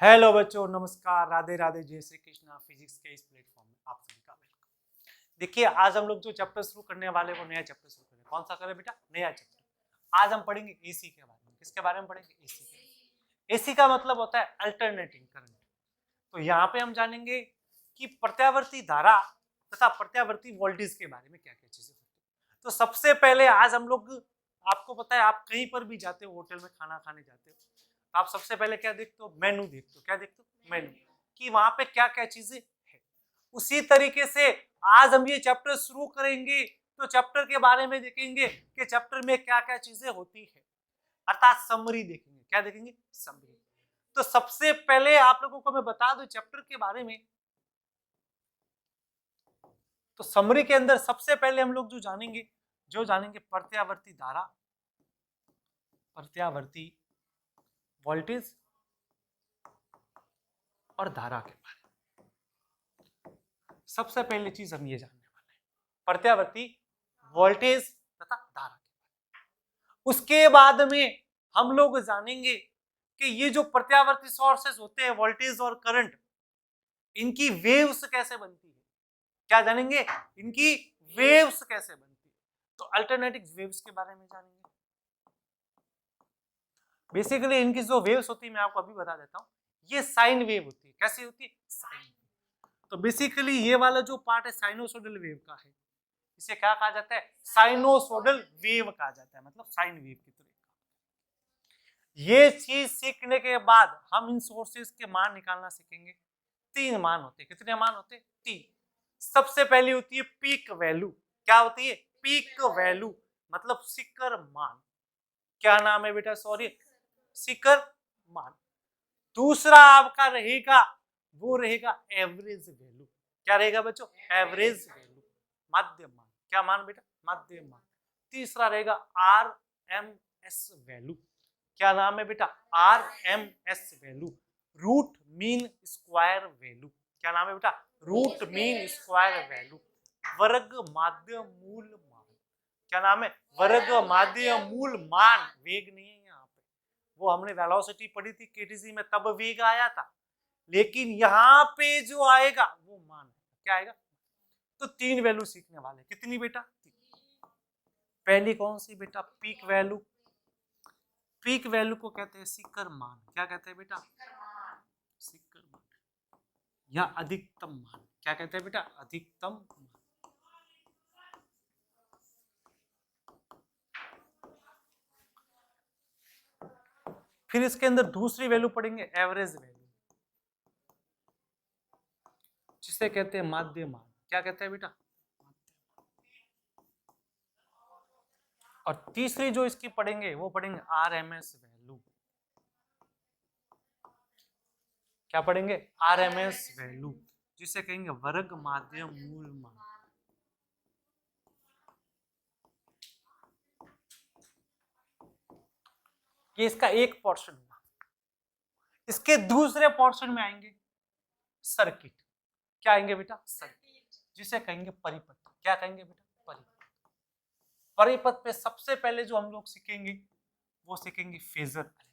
Hello बच्चों, नमस्कार, राधे राधे, जय श्री कृष्णा। फिजिक्स के इस प्लेटफॉर्म में आप सभी का वेलकम। देखिए, आज हम लोग जो चैप्टर शुरू करने वाले वो नया चैप्टर शुरू करें। कौन सा करें बेटा? नया चैप्टर। आज हम पढ़ेंगे एसी के बारे में। किसके बारे में पढ़ेंगे? एसी के। एसी का मतलब होता है अल्टरनेटिंग करंट। तो यहाँ पे हम जानेंगे कि प्रत्यावर्ती धारा तथा प्रत्यावर्ती वोल्टेज के बारे में क्या क्या चीजें होती है। तो सबसे पहले आज हम लोग, आपको पता है, आप कहीं पर भी जाते हो, होटल में खाना खाने जाते हो, आप सबसे पहले क्या देखते हो? मेनू देखते हो। क्या देखते हो? मेनू, कि वहां पे क्या क्या चीजें है। उसी तरीके से आज हम ये चैप्टर शुरू करेंगे तो चैप्टर के बारे में देखेंगे कि चैप्टर में क्या क्या चीजें होती है, अर्थात समरी देखेंगे। क्या देखेंगे? समरी। तो सबसे पहले आप लोगों को मैं बता दूं चैप्टर के बारे में। तो समरी के अंदर सबसे पहले हम लोग जो जानेंगे प्रत्यावर्ती धारा, प्रत्यावर्ती वोल्टेज और धारा के बारे में। सबसे पहली चीज हम ये जानने वाले हैं प्रत्यावर्ती वोल्टेज तथा धारा के बारे में। उसके बाद में हम लोग जानेंगे कि ये जो प्रत्यावर्ती सोर्सेस होते हैं, वोल्टेज और करंट, इनकी वेव्स कैसे बनती है। क्या जानेंगे? इनकी वेव्स कैसे बनती है। तो अल्टरनेटिंग वेव्स के बारे में जानेंगे। बेसिकली इनकी जो वेव्स होती है मैं आपको अभी बता देता हूं। ये साइन वेव होती है। कैसी होती है? Sine wave. तो बेसिकली ये वाला जो पार्ट है साइनोसोडल वेव का है, इसे क्या कहा जाता है? साइनोसोडल वेव कहा जाता है, मतलब साइन वेव की तरह। ये चीज सीखने के बाद हम इन सोर्सेस के मान निकालना सीखेंगे। तीन मान होते हैं। कितने मान होते हैं? तीन। सबसे पहली होती है पीक वैल्यू। क्या होती है? पीक वैल्यू, मतलब शिखर मान। क्या नाम है बेटा? सॉरी, शिखर मान। दूसरा आपका रहेगा, वो रहेगा एवरेज वैल्यू। क्या रहेगा बच्चों? एवरेज वैल्यू, माध्य मान। क्या मान बेटा? माध्य मान। तीसरा रहेगा आर एम एस वैल्यू। क्या नाम है बेटा? R M S value, root mean square value. क्या नाम है बेटा? Root mean square value. वर्ग माध्य मूल मान। क्या नाम है? वर्ग माध्य मूल मान। वेग नहीं है यहाँ पे, वो हमने वेलोसिटी पढ़ी थी केटीसी में, तब वेग आया था, लेकिन यहाँ पे जो आएगा वो मान है। क्या आएगा? तो तीन वैल्यू सीखने वाले। कितनी बेटा? पहली कौन सी बेटा? Peak value. पीक वैल्यू को कहते हैं शिखर मान। क्या कहते हैं बेटा? शिखर मान या अधिकतम मान। क्या कहते हैं बेटा? अधिकतम मान। फिर इसके अंदर दूसरी वैल्यू पढ़ेंगे एवरेज वैल्यू, जिसे कहते हैं माध्य मान। क्या कहते हैं बेटा? और तीसरी जो इसकी पढ़ेंगे वो पढ़ेंगे आरएमएस वैल्यू। क्या पढ़ेंगे? आरएमएस वैल्यू, जिसे कहेंगे वर्ग माध्य मूल मान। ये इसका एक पोर्शन हुआ। इसके दूसरे पोर्शन में आएंगे सर्किट। क्या आएंगे बेटा? सर्किट, जिसे कहेंगे परिपथ। क्या कहेंगे बेटा? परिपथ। परिपथ पे सबसे पहले जो हम लोग सीखेंगे वो सीखेंगे फेजर आरेख।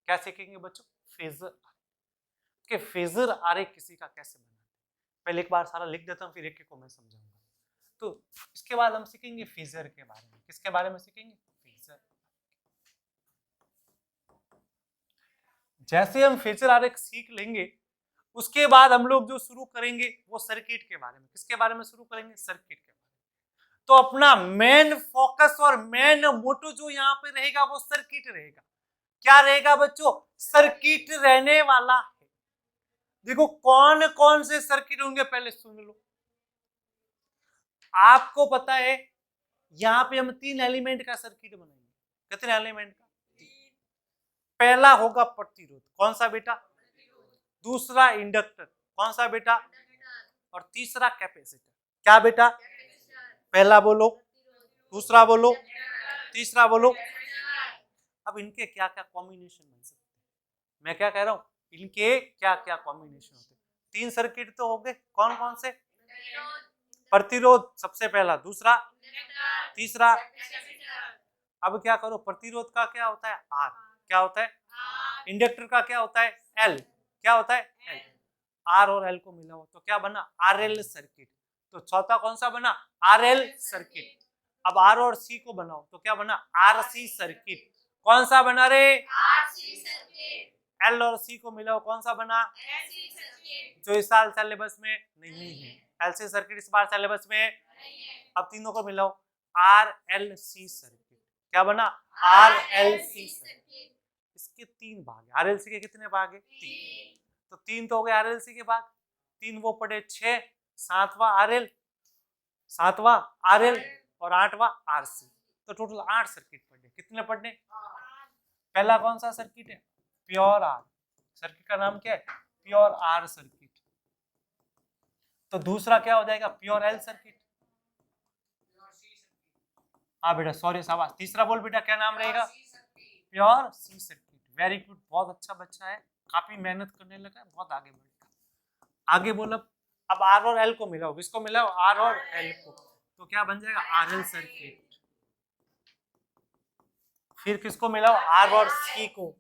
क्या सीखेंगे बच्चों? फेजर आरेख। कि फेजर आरेख किसी का कैसे बनाते हैं। पहले एक बार सारा लिख देता हूँ, फिर एक एक को मैं समझाऊंगा। तो इसके बाद हम सीखेंगे फेजर के बारे में। किसके बारे में सीखेंगे? फेजर। जैसे हम फेजर आरेख सीख लेंगे, उसके बाद हम लोग जो शुरू करेंगे वो सर्किट के बारे में। किसके बारे में शुरू करेंगे? सर्किट के बारे में। तो अपना मेन फोकस और मेन मोटो जो यहाँ पे रहेगा वो सर्किट रहेगा। क्या रहेगा बच्चों? सर्किट रहने वाला है। देखो कौन कौन से सर्किट होंगे पहले सुन लो। आपको पता है यहाँ पे हम तीन एलिमेंट का सर्किट बनाएंगे। कितने एलिमेंट का? पहला होगा प्रतिरोध। कौन सा बेटा? दूसरा इंडक्टर। कौन सा बेटा? और तीसरा कैपेसिटर। क्या बेटा? पहला बोलो, दूसरा बोलो, तीसरा बोलो। अब इनके क्या क्या कॉम्बिनेशन बन सकते हैं? मैं क्या कह रहा हूं, इनके क्या क्या कॉम्बिनेशन होते हैं? तीन सर्किट तो हो गए। कौन कौन से? प्रतिरोध सबसे पहला, दूसरा, तीसरा। अब क्या करो, प्रतिरोध का क्या होता है? आर। क्या होता है? इंडक्टर का क्या होता है? एल। क्या होता है एल, आर और एल को मिला हो तो क्या बना आरएल सर्किट। तो चौथा कौन सा बना आरएल सर्किट। अब आर और सी को बनाओ तो क्या बना आरसी सर्किट। कौन सा बना रे आरसी सर्किट। एल और सी को मिला हो कौन सा बना एलसी सर्किट, जो इस साल सिलेबस में नहीं है। एलसी सर्किट इस बार सिलेबस में नहीं है। अब तीनों को मिलाओ आर एल सी सर्किट। क्या बना आर एल सी सर्किट। इसके 3 भाग है। आरएलसी के कितने भाग है 3। तो 3 तो हो गए आरएलसी के भाग, 3 वो पड़े 6, 7वां आरएल, 7वां आरएल और 8वां आरसी। तो टोटल 8 सर्किट पढ़ने। कितने पढ़ने पहला कौन सा सर्किट है प्योर आर। सर्किट का नाम क्या है प्योर आर सर्किट। तो दूसरा क्या हो जाएगा प्योर एल सर्किट। हाँ बेटा सॉरी शाबाश। तीसरा बोल बेटा क्या नाम रहेगा pure C circuit. Very good, बहुत अच्छा बच्चा है, काफी मेहनत करने लगा है, बहुत आगे बढ़ेगा। आगे बोलो अब आर और एल को मिलाओ। किसको मिलाओ आर और एल को, तो क्या बन जाएगा आरएल सर्किट। फिर किसको मिलाओ आर और सी को,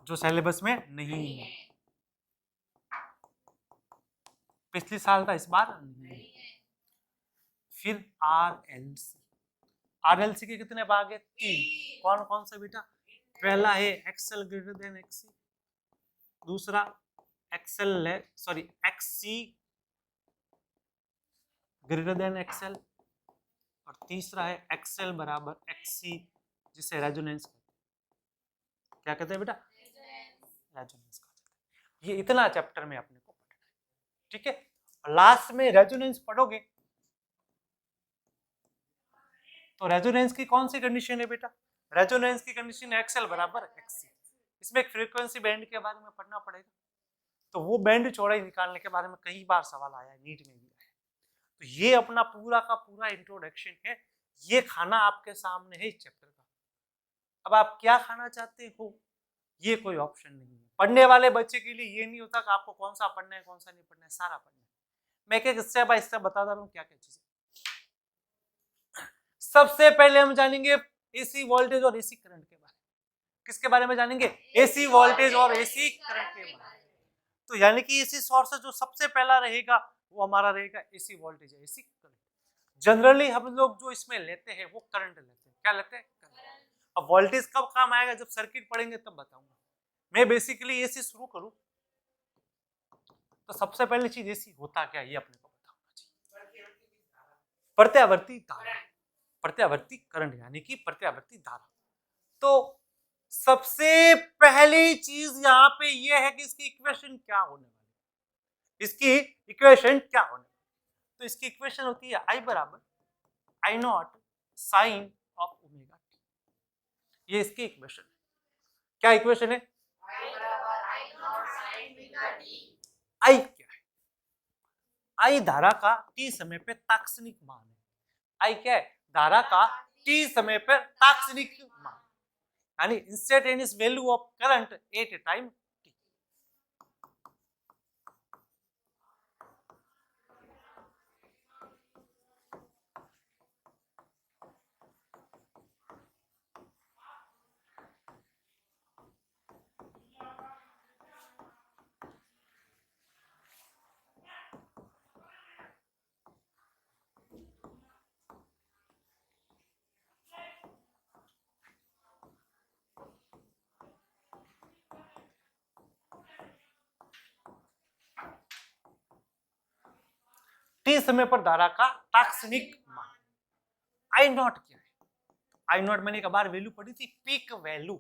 जो सिलेबस में नहीं है। पिछले साल का इस बार नहीं है। फिर आरएलसी। आरएलसी के कितने भाग है 3। कौन कौन सा बेटा पहला है एक्सएल ग्रेटर देन एक्ससी, दूसरा एक्सएल एक्ससी ग्रेटर देन एक्सएल और तीसरा है एक्सएल बराबर एक्ससी, जिसे रेजोनेंस कहते हैं। क्या कहते हैं बेटा रेजोनेंस कहते हैं। ये इतना चैप्टर में अपने को पढ़ना है, ठीक है। लास्ट में रेजोनेंस पढ़ोगे तो रेजोनेंस की कौन सी कंडीशन है बेटा रेजोनेंस की कंडीशन है एक्सएल बराबर एक्ससी। इसमें एक फ्रीक्वेंसी बैंड के बारे में पढ़ना पड़ेगा। तो वो बैंड चौड़ाई निकालने के बारे में कई बार सवाल आया है, नीट में भी आया है। तो ये अपना पूरा का पूरा इंट्रोडक्शन है। ये खाना आपके सामने है इस चैप्टर का। अब आप क्या खाना चाहते हो ये कोई ऑप्शन नहीं है। पढ़ने वाले बच्चे के लिए ये नहीं होता कि आपको कौन सा पढ़ना है कौन सा नहीं पढ़ना है, सारा पढ़ना है। मैं एक स्टेप बाय स्टेप बताता रहूं क्या क्या चीजें। सबसे पहले हम जानेंगे एसी वोल्टेज और एसी करंट के बारे में। किसके बारे में जानेंगे एसी वोल्टेज और एसी करंट के बारे में। तो यानी कि एसी सोर्स जो सबसे पहला रहेगा वो हमारा रहेगा एसी वोल्टेज है एसी करंट। जनरली हम लोग जो इसमें लेते हैं वो करंट लेते हैं। क्या लेते हैं करंट। अब वोल्टेज कब काम आएगा जब सर्किट पढ़ेंगे तब बताऊंगा। मैं बेसिकली एसी शुरू करूं तो सबसे पहली चीज एसी होता क्या ये अपने को बताऊंगा जी। प्रत्यावर्ती धारा, प्रत्यावर्ती करंट यानी कि प्रत्यावर्ती धारा। तो सबसे पहली चीज यहाँ पे ये है कि इसकी इक्वेशन क्या होने वाली है। इसकी इक्वेशन क्या होने वाली। तो इसकी इक्वेशन होती है आई बराबर I not sine of omega T. ये इसकी इक्वेशन है। क्या इक्वेशन है आई बराबर I not sine omega T. I क्या है आई धारा का टी समय पे तात्क्षणिक मान है। आई क्या है धारा का टी समय पर तात्क्षणिक मान यानी instantaneous value of current eight A time T. T समय पर धारा का तात्क्षणिक मान। आई नॉट क्या है आई नॉट मैंने एक बार वैल्यू पढ़ी थी पीक वैल्यू।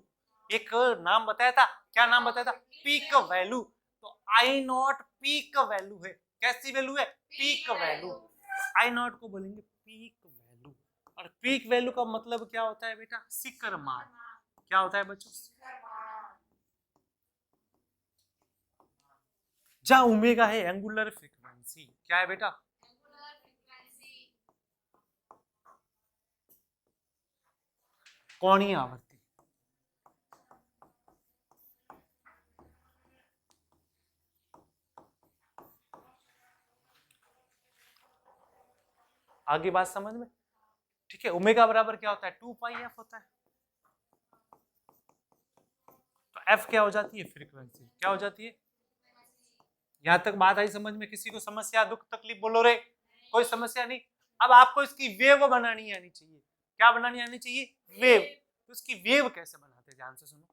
एक नाम बताया था क्या नाम बताया था पीक वैल्यू। तो आई नॉट पीक वैल्यू है। कैसी वैल्यू है पीक वैल्यू। आई नॉट को बोलेंगे पीक वैल्यू। और पीक वैल्यू का मतलब क्या होता है बेटा शिखर मान। क्या होता है बच्चों जहां ओमेगा है एंगुलर फ्रीक्वेंसी। क्या है बेटा कोणीय आवर्ती। आगे बात समझ में ठीक है। ओमेगा बराबर क्या होता है 2 पाई एफ होता है। एफ क्या हो जाती है? फ्रीक्वेंसी। क्या हो जाती है? यहां तक बात आई समझ में? किसी को समस्या, दुख, तकलीफ बोलो रे? कोई समस्या नहीं। अब आपको इसकी वेव बनानी आनी चाहिए। क्या बनानी आनी चाहिए? वेव। तो इसकी वेव कैसे बनाते हैं, ध्यान से सुनो।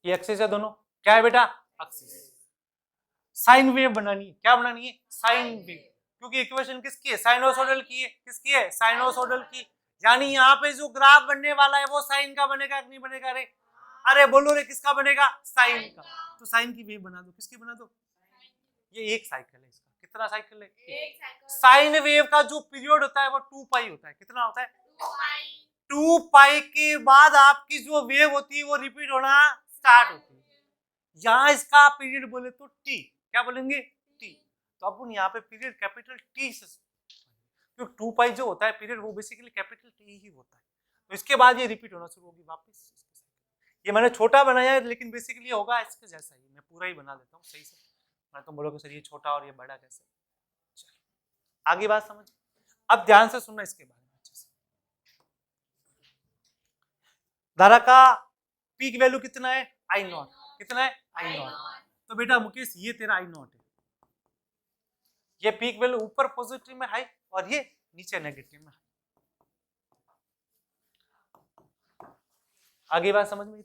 ये एक्सिस है दोनों, क्या है बेटा? एक्सिस। साइन वेव बनानी है। क्या बनानी है? Sine wave. क्योंकि इक्वेशन किसकी है? साइनोसॉइडल की है। किसकी है? साइनोसॉइडल की। यानी यहाँ पे जो ग्राफ बनने वाला है वो साइन का बनेगा कि नहीं बनेगा रे? अरे बोलो रे, किसका बनेगा? साइन का। तो साइन की वेव बना दो। किसकी बना दो? ये एक साइकिल है। इसका कितना साइकिल है? एक साइकिल। साइन वेव का जो पीरियड होता है वो 2 पाई होता है। कितना होता है? 2 पाई के बाद आपकी जो वेव होती है वो रिपीट होना स्टार्ट होती है। यहाँ इसका पीरियड बोले तो टी। क्या बोलेंगे? टी। तो अपन यहाँ पे पीरियड कैपिटल टी से, क्योंकि 2 पाई जो होता है पीरियड वो बेसिकली कैपिटल टी ही होता है। तो इसके बाद ये रिपीट होना शुरू होगी वापस। ये मैंने छोटा बनाया है लेकिन बेसिकली होगा इसके जैसा ही। मैं पूरा ही बना देता हूँ सही से। मैं तो बोलोगे सर ये छोटा और ये बड़ा कैसे? आगे बात समझ। अब ध्यान से सुनना इसके बारे में अच्छे से। धारा का पीक वैल्यू कितना है? I not. कितना है? I not. तो बेटा मुकेश ये तेरा आई नॉट है। ये पीक वैल्यू ऊपर पॉजिटिव में हाई और ये नीचे नेगेटिव में हाई। आगे बात समझ में?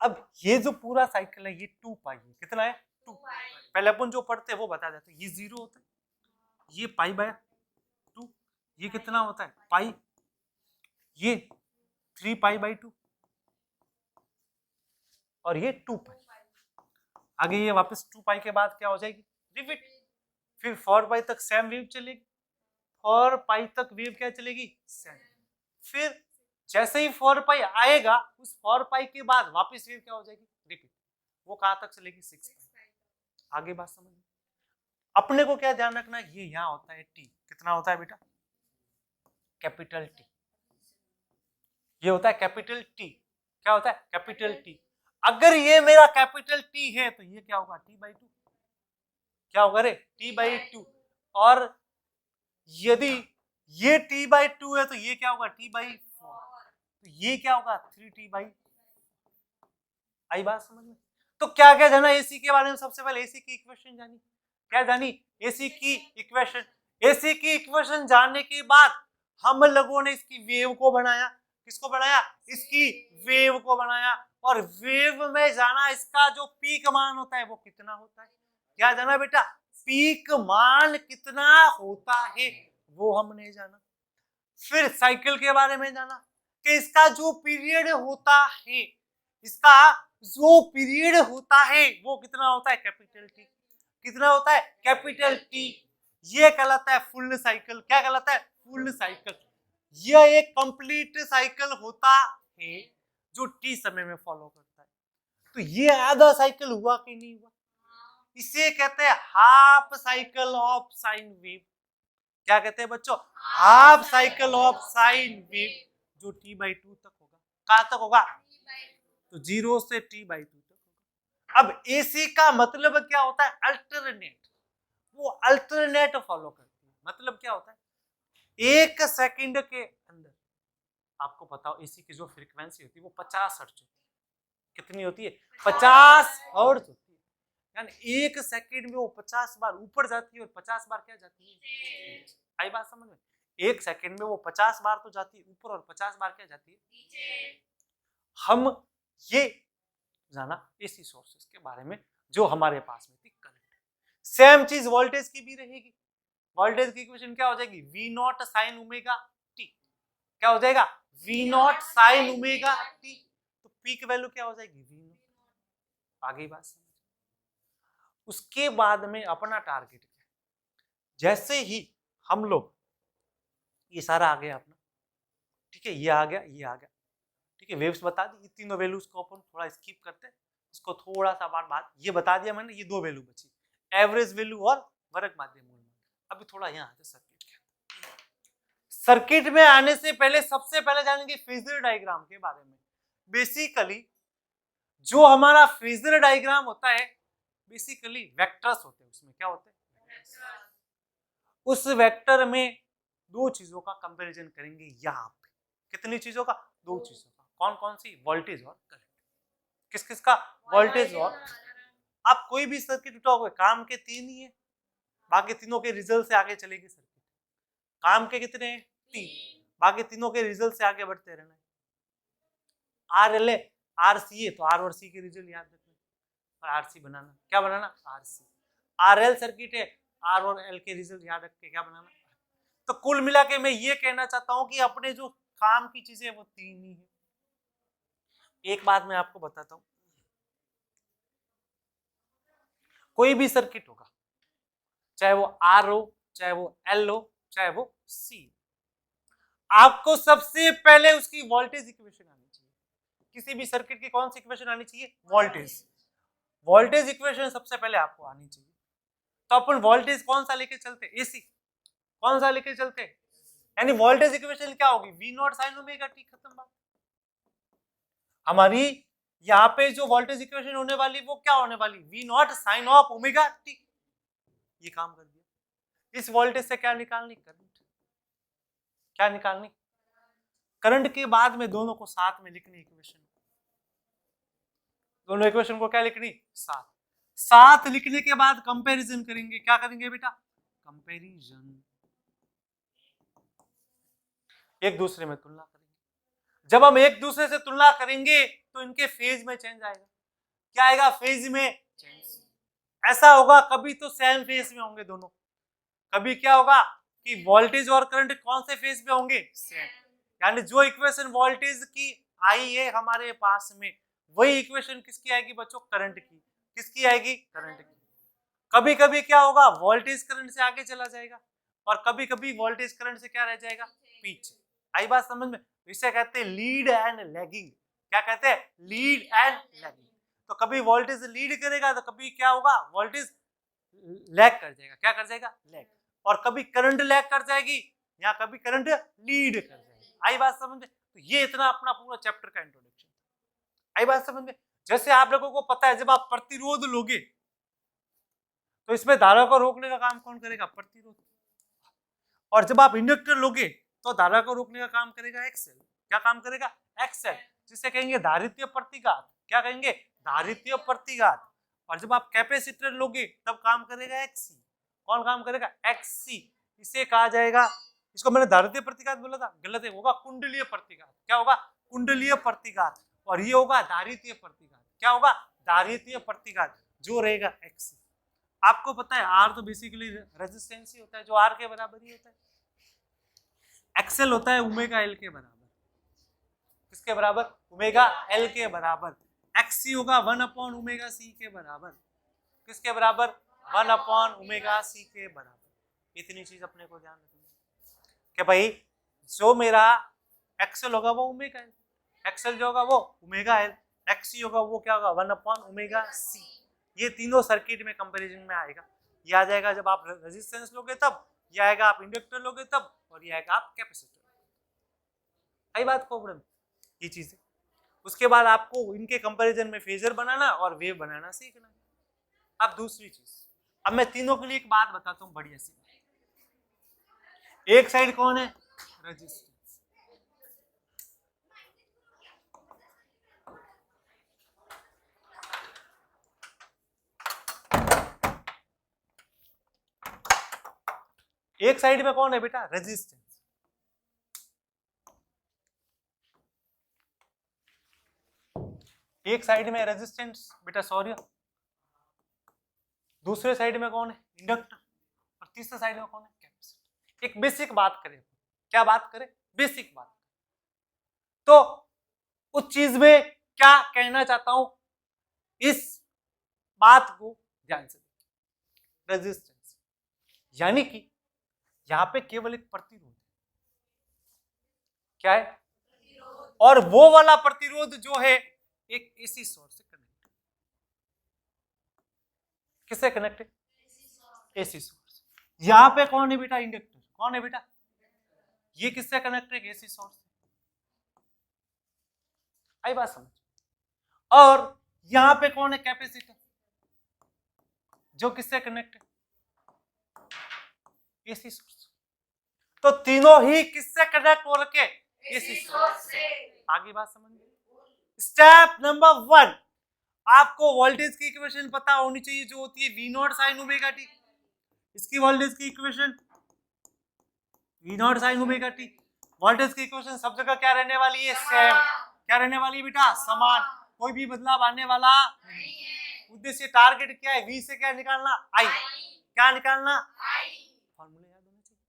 अब ये जो पूरा साइकिल है ये 2 पाई है। कितना है? 2 पाई। पहले अपन जो पढ़ते हैं वो बता देते हैं। ये 0 होता है, ये पाई बाय 2, ये कितना होता है? पाई, ये 3 पाई बाय 2 और ये 2 पाई। आगे ये वापस 2 पाई के बाद क्या हो जाएगी? रिपीट। फिर 4 पाई तक सेम वेव चलेगी। 4 पाई तक वेव क्या चलेगी? सेम। फिर जैसे ही 4 पाई आएगा उस 4 पाई के बाद वापस वेव क्या हो जाएगी? रिपीट। वो कहां तक चलेगी? 6 पाई। आगे बात समझ। अपने को क्या ध्यान रखना है? ये यहां होता है टी। कितना होता है बेटा? Capital T. ये होता है कैपिटल टी। क्या होता है? Capital T. अगर ये मेरा कैपिटल टी है तो ये क्या होगा? T by 2। क्या होगा रे? T by 2। और यदि ये टी बाई 2 है तो ये क्या होगा? T by 4। तो ये क्या होगा? 3t by. आई बात समझ में? तो क्या क्या जाना एसी के बारे में? सबसे पहले एसी की इक्वेशन जानी। क्या जानी? एसी की इक्वेशन। एसी की इक्वेशन जानने के बाद हम लोगों ने इसकी वेव को बनाया। किसको बनाया? इसकी वेव को बनाया। और वेव में जाना इसका जो पीक मान होता है वो कितना होता है। क्या जाना बेटा? पीक मान कितना होता है वो हमने जाना। फिर साइकिल के बारे में जाना कि इसका जो पीरियड होता है, इसका जो पीरियड होता है वो कितना होता है? Capital T. कितना होता है? Capital T. ये कहलाता है फुल साइकिल। क्या कहलाता है? Full cycle. यह एक कंप्लीट साइकिल होता है जो टी समय में फॉलो करता है। तो ये आधा साइकिल हुआ कि नहीं हुआ? इसे कहते हैं half cycle of sine wave. क्या कहते हैं बच्चों? Half cycle of sine wave, जो टी बाई 2 तक होगा। कहां तक होगा? तो 0 से टी बाई 2 तक होगा। अब एसी का मतलब क्या होता है? अल्टरनेट। वो अल्टरनेट फॉलो करती है। मतलब क्या होता है? 1 सेकंड के अंदर, आपको बताओ एसी की जो फ्रीक्वेंसी होती है वो 50 हर्ट्ज होती है। कितनी होती है? 50 हर्ट्ज होती है। यानी 1 सेकंड में वो 50 बार ऊपर जाती है और 50 बार क्या जाती है? आई बात समझ में? 1 सेकंड में वो 50 बार तो जाती है ऊपर और 50 बार क्या जाती है? हम ये जाना एसी सोर्सेस के बारे में जो हमारे पास में थी करंट। सेम चीज वोल्टेज की भी रहेगी। वोल्टेज की इक्वेशन क्या हो जाएगी? V nought sine omega T. क्या हो जाएगा? V nought sine omega T. तो पीक वैल्यू क्या हो जाएगी? V nought. आगे बात समझ। उसके बाद में अपना टारगेट क्या? जैसे ही हम लोग, ये सारा आ गया अपना, ठीक है, ये आ गया, ये आ गया, ठीक है, वेव्स बता दी। तीनों वैल्यूज को अपन थोड़ा स्किप करते हैं, इसको थोड़ा सा बार बाद ये बता दिया मैंने। ये 2 वैल्यू बची, एवरेज वैल्यू और वर्ग माध्य मूल। अभी थोड़ा यहाँ आते सर्किट के अंदर। सर्किट में आने से पहले सबसे पहले जानेंगे फेजर डायग्राम के बारे में। बेसिकली जो हमारा फेजर डायग्राम होता है बेसिकली वेक्टर्स होते हैं, उसमें क्या होते हैं, उस वेक्टर में दो चीजों का कंपैरिजन करेंगे यहाँ पे। कितनी चीजों का? दो चीजों का। कौन कौन सी? वोल्टेज और करंट। किस किस का? वोल्टेज और। आप कोई भी सर्किट उठाओगे, काम के तीन ही है, बाकी तीनों के रिजल्ट से आगे चलेगी सर्किट। काम के कितने हैं? तीन, बाकी तीनों के रिजल्ट से आगे बढ़ते रहना है। आर एल है, आर सी है, तो आर और सी के रिजल्ट याद रखना और आर सी बनाना। क्या बनाना? R C. R L circuit है, आर और एल के रिजल्ट याद रख के क्या बनाना। तो कुल मिला के मैं ये कहना चाहता हूं कि अपने जो काम की चीजें वो तीन ही है। एक बात मैं आपको बताता हूं, कोई भी सर्किट होगा, चाहे वो आर हो, चाहे वो एल हो, चाहे वो सी, आपको सबसे पहले उसकी वोल्टेज इक्वेशन आनी चाहिए। किसी भी सर्किट की कौन सी इक्वेशन आनी चाहिए? वोल्टेज। वोल्टेज इक्वेशन सबसे पहले आपको आनी चाहिए। तो अपन वोल्टेज कौन सा लेके चलते? एसी। कौन सा लेके चलते? यानी वोल्टेज इक्वेशन क्या होगी? V nought sine omega T. खत्म बात। हमारी यहाँ पे जो वोल्टेज इक्वेशन होने वाली वो क्या होने वाली? V nought sine of omega T. ये काम कर दिया। इस वोल्टेज से क्या निकालनी? करंट। क्या निकालनी? करंट के बाद में दोनों को साथ में लिखनी इक्वेशन। दोनों इक्वेशन को क्या लिखनी? साथ। साथ लिखने के बाद कंपैरिजन करेंगे। क्या करेंगे बेटा? कंपैरिजन। एक दूसरे में तुलना करेंगे। जब हम एक दूसरे से तुलना करेंगे तो इनके फेज में चेंज आएगा। क्या आएगा? फेज में चेंज। ऐसा होगा कभी तो सेम फेज में होंगे दोनों, कभी क्या होगा कि वोल्टेज और करंट कौन से फेज में होंगे? सेम। यानी जो इक्वेशन वोल्टेज की आई है हमारे पास में, वही इक्वेशन किसकी आएगी बच्चों? करंट की। किसकी आएगी? करंट की। कभी कभी क्या होगा? वोल्टेज करंट से आगे चला जाएगा और कभी कभी वोल्टेज करंट से क्या रह जाएगा? पीछे। आई बात समझ में? इसे कहते हैं लीड एंड लैगिंग। क्या कहते हैं? Lead and lagging. तो कभी वोल्टेज लीड करेगा तो कभी क्या होगा? वोल्टेज लैग कर जाएगा। क्या कर जाएगा? लैग। और कभी करंट लैग कर जाएगी या कभी करंट लीड कर जाएगी। आई बात समझ में? तो ये इतना अपना पूरा चैप्टर का इंट्रोडक्शन। आई बात समझ में? जैसे आप लोगों को पता है जब आप प्रतिरोध लोगे तो इसमें धारा को रोकने का काम कौन करेगा? प्रतिरोध। और जब आप इंडक्टर लोगे तो धारा को रोकने का काम करेगा एक्सेल। क्या काम करेगा? एक्सेल, जिसे कहेंगे धारित्य प्रतिघात। क्या कहेंगे? धारित्य प्रतिघात। और जब आप कैपेसिटर लोगे तब काम करेगा एक्सी। कौन काम करेगा? एक्सी। इसे कहा जाएगा, इसको मैंने धारित्य प्रतिघात बोला था, गलत है, होगा कुंडलीय प्रतिघात। क्या होगा? कुंडलीय प्रतिघात। और ये होगा धारित्य प्रतिघात। क्या होगा? धारित्य प्रतिघात, जो रहेगा एक्सी। आपको पता है आर तो बेसिकली रेजिस्टेंस ही होता है, जो आर के बराबर ही होता है। एक्सेल होता है ओमेगा एल के बराबर। किसके बराबर? ओमेगा एल के बराबर। एक्सी होगा 1 ओमेगा सी के बराबर। किसके बराबर? 1 ओमेगा सी के बराबर। इतनी चीज अपने को ध्यान रखनी है कि भाई जो मेरा एक्सेल होगा वो ओमेगा एल, एक्सेल जो होगा वो ओमेगा एल, एक्सी होगा वो क्या होगा? 1 ओमेगा सी। ये तीनों सर्किट में कंपैरिजन में आएगा। ये आ जाएगा जब आप रेजिस्टेंस लोगे तब, ये आएगा आप इंडक्टर लोगे तब, और ये आएगा आप कैपेसिटर। आई बात को? ये चीजें उसके बाद आपको इनके कंपैरिजन में फेजर बनाना और वेव बनाना सीखना है। अब दूसरी चीज, अब मैं तीनों के लिए एक बात बताता हूँ बढ़िया सी। एक साइड कौन है? रेजिस्टेंस। एक साइड में कौन है बेटा? रेजिस्टेंस। एक साइड में रेजिस्टेंस बेटा, सॉरी। दूसरे साइड में कौन है? इंडक्टर। और तीसरे साइड में कौन है? कैपेसिटर। एक बेसिक बात करें। क्या बात करें? बेसिक बात। तो उस चीज में क्या कहना चाहता हूं, इस बात को ध्यान से। रेजिस्टेंस यानी कि यहां पे केवल एक प्रतिरोध है। क्या है? और वो वाला प्रतिरोध जो है एक एसी सोर्स से कनेक्ट। किससे कनेक्ट है? AC source. यहां पे कौन है बेटा? इंडक्टर। कौन है बेटा? ये किससे कनेक्ट है? एसी सोर्स से। आई बात समझ? और यहां पे कौन है? कैपेसिटर, जो किससे कनेक्ट है? AC source. तो तीनों ही किससे कनेक्ट हो रखे? एसी सोर्स से। आगे बात समझ गए? स्टेप नंबर 1, आपको वोल्टेज की इक्वेशन पता होनी चाहिए, जो होती है V not sine omega t. इसकी वोल्टेज की equation V not sine omega T. Voltage की इक्वेशन सब जगह क्या रहने वाली है? सेम। क्या रहने वाली है बेटा? समान, कोई भी बदलाव आने वाला नहीं है। उद्देश्य टारगेट क्या है? V से क्या निकालना? I। क्या निकालना? I। फॉर्मूले याद होने चाहिए।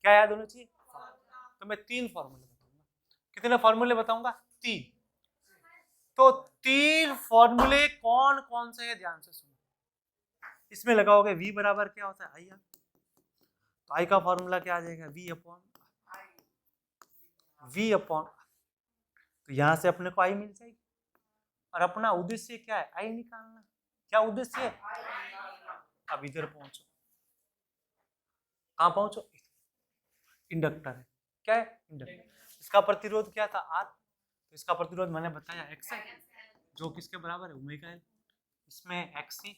क्या याद होना चाहिए? तो मैं 3 फॉर्मूले बताऊंगा। कितने फॉर्मूले बताऊंगा? 3। तो 3 फॉर्मूले कौन कौन से है, ध्यान से सुनो। इसमें लगाओगे V बराबर क्या होता है? I। तो I का फॉर्मूला क्या आ जाएगा? V upon. तो यहां से अपने को I मिल जाएगी, और अपना उद्देश्य क्या है? I निकालना। क्या उद्देश्य है? अब इधर पहुंचो। कहां पहुंचो? इंडक्टर है। क्या है? इंडक्टर। इसका प्रतिरोध क्या था? R। तो इसका प्रतिरोध मैंने बताया X है, जो किसके बराबर है? Omega L। इसमें XC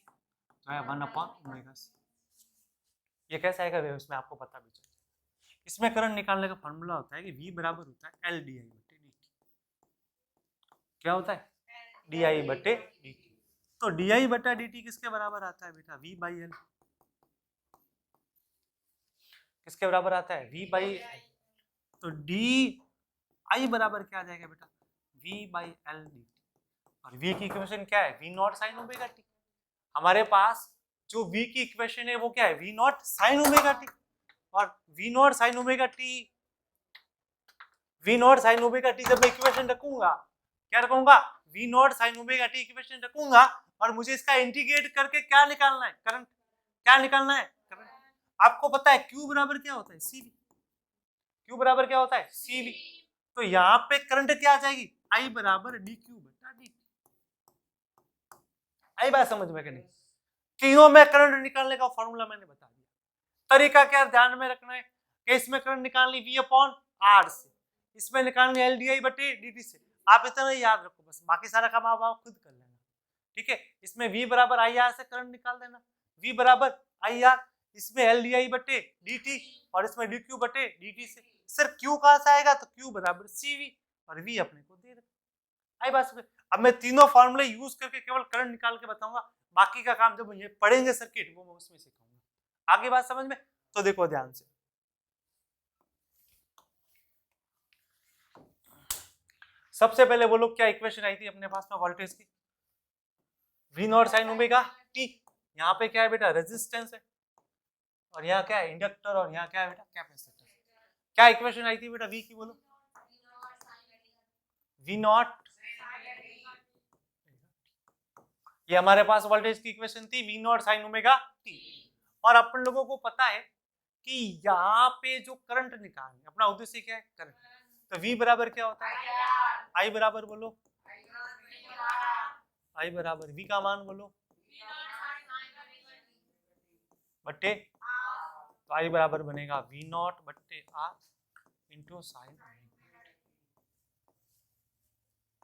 तो है 1/ओमेगा C। ये कैसा आएगा वेव? इसमें आपको पता भी चाहिए। इसमें करंट निकालने का फॉर्मूला होता है कि V बराबर होता है LdI/dt। क्या होता है? DI/dt। तो DI/dt किसके बराबर आता है बेटा? V/L। किसके बराबर आता है? V/L। तो DI बराबर क्या आ जाएगा बेटा? V/L dt। और V की इक्वेशन क्या है? V not sine omega T. हमारे पास जो V की इक्वेशन है वो क्या है? V not sine omega t. और V not sine omega T, V not sine omega T जब मैं इक्वेशन रखूंगा, क्या रखूंगा? V not sine omega T equation रखूंगा, और मुझे इसका इंटीग्रेट करके क्या निकालना है? करंट। क्या निकालना है? करंट। आपको पता है Q बराबर क्या होता है? CV। Q बराबर क्या होता है? CV। तो यहाँ पे करंट क्या आ जाएगी? I बराबर dQ/dt। आई बात समझ में कि नहीं? तीनों में करंट निकालने का फॉर्मूला मैंने बता दिया। तरीका क्या ध्यान में रखना है कि इसमें करंट निकालनी V/R से, इसमें निकालनी LdI/dt से। आप इतना ही याद रखो बस, बाकी सारा काम आप खुद कर लेना। ठीक है? इसमें V बराबर IR से करंट निकाल देना। V बराबर IR, इसमें LdI/dt और इसमें dQ/dt से। सिर्फ Q कहां से आएगा? तो Q बराबर CV, और V अपने को दे रखा। आई बात समझ? अब मैं तीनों फॉर्मूले यूज करके केवल करंट निकाल के बताऊंगा, बाकी का काम जब ये पढ़ेंगे सर्किट वो मैं उसमें सिखाऊंगा। आगे बात समझ में? तो देखो ध्यान से, सबसे पहले बोलो क्या इक्वेशन आई थी अपने पास में वोल्टेज की? V not sine omega T. यहाँ पे क्या है बेटा? रेजिस्टेंस है, और यहाँ क्या है? इंडक्टर, और यहाँ क्या है बेटा? कैपेसिटर। क्या इक्वेशन आई थी बेटा V की? बोलो। V नॉट, ये हमारे पास वोल्टेज की इक्वेशन थी, V not sine omega t. और अपन लोगों को पता है कि यहाँ पे जो करंट निकालना है, अपना उद्देश्य क्या है? करंट। तो V बराबर क्या होता है? I बराबर बोलो, I बराबर V का मान बोलो बट्टे, तो I बराबर बनेगा V नॉट बट्टे R इंटू साइन।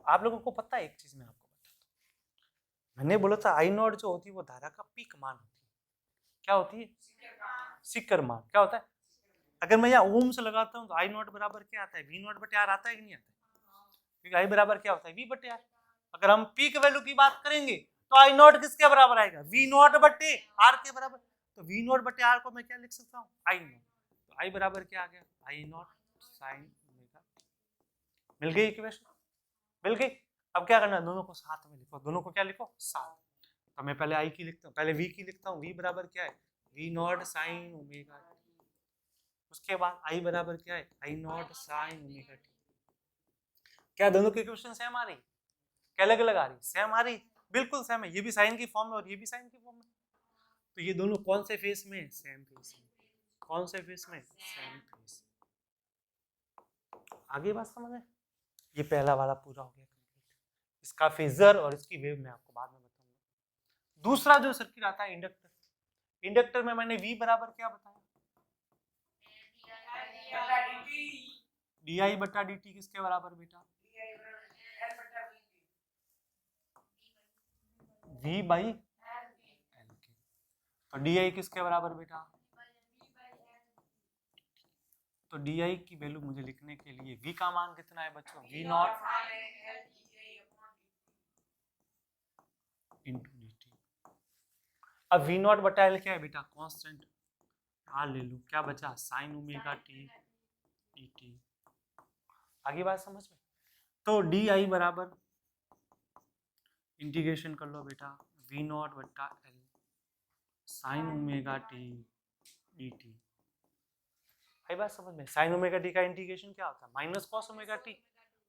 आप लोगों को पता है एक चीज मैं आपको बताता हूँ, मैंने बोला था I नॉट जो होती है वो धारा का पीक मान होती है। क्या होती है? शिखर मान। क्या होता है? अगर मैं यहाँ ओम से लगाता हूँ तो I नॉट बराबर क्या आता है? V नॉट बटे R आता है कि नहीं आता है? क्योंकि I बराबर क्या होता है? V बटे R। अगर हम पीक वैल्यू की बात करेंगे तो I नॉट किसके बराबर आएगा? V नॉट बटे R के बराबर। तो V नॉट बटे R को मैं क्या लिख सकता हूँ? I not. तो I बराबर क्या आ गया? I not sine omega. मिल गई इक्वेशन? मिल गई। अब क्या करना है? दोनों को साथ में लिखो। दोनों को क्या लिखो? साथ। तो मैं पहले I की लिखता हूँ, पहले V की लिखता हूँ। V बराबर क्या है? V not sine omega T. उसके बाद I बराबर क्या है? I not sine omega T. क्या दोनों की इक्वेशन सेम आ रही? क्या अलग अलग आ रही? सेम आ रही? बिल्कुल सेम है। ये भी साइन की फॉर्म में और ये भी साइन की फॉर्म में। तो ये दोनों कौन से फेस में? सेम फेस में। कौन से फेस में? Same face. आगे बात समझ में? ये पहला वाला पूरा हो गया कंप्लीट। इसका फेजर और इसकी वेव मैं आपको बाद में बताऊंगा। दूसरा जो सर्किट आता है इंडक्टर। इंडक्टर में मैंने V बराबर क्या बताया? डी बटा डी टी किसके बराबर बेटा? v बाई एल के। तो डी किसके बराबर बेटा? तो डी की वैल्यू मुझे लिखने के लिए v का मान कितना है बच्चों? v not into D T. अब v नॉट बटा एल क्या है बेटा? कांस्टेंट। आर ले लूं, क्या बचा? Sign omega t d T. आगे बात समझ में? तो डी आई बराबर इंटीग्रेशन कर लो बेटा, v नॉट बटा L sine omega t d t. आई बात समझ में? साइन ओमेगा टी का इंटीग्रेशन क्या होता है? Minus cos omega t.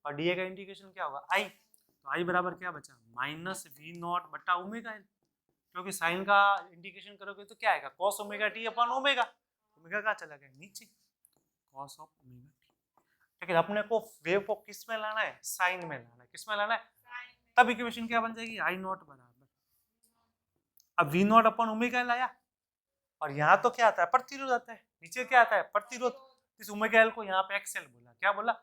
और डी का इंटीग्रेशन क्या होगा? आई। तो आई बराबर क्या बचा? माइनस वी नॉट बटा ओमेगा एल। क्योंकि साइन का इंटीग्रेशन करोगे तो क्या आएगा? Cos omega t upon omega. Omega का चला गया नीचे, कॉस ऑफ ओमेगा टी। लेकिन अपने को वेव को किस में लाना है? साइन में लाना है। किस में लाना है? तब इक्वेशन क्या बन जाएगी? आई नॉट बराबर अब V nought upon omega L आया। और यहाँ तो क्या आता है? प्रतिरोध आता है। नीचे क्या आता है? प्रतिरोध। इस ओमेगा एल को यहाँ पे एक्सएल बोला। क्या बोला?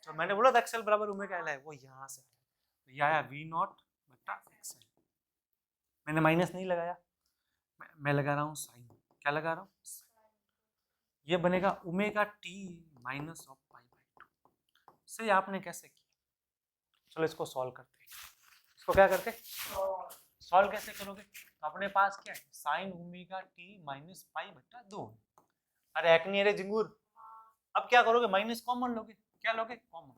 तो मैंने बोला था एक्सएल बराबर ओमेगा एल है, वो यहाँ से तो ये आया वी नॉट बटा एक्सएल। मैंने माइनस नहीं लगाया, मैं लगा रहा हूँ साइन। क्या लगा रहा हूँ? ये बनेगा omega T minus of pi by 2। सही, आपने कैसे किया? चलो इसको सॉल्व करते हैं। इसको क्या करते? सॉल्व कैसे करोगे? तो अपने पास क्या है? साइन ओमेगा टी माइनस पाई बटा 2। अरे एक नहीं, अरे जिंगूर। अब क्या करोगे? माइनस कॉमन लोगे। क्या लोगे? कॉमन।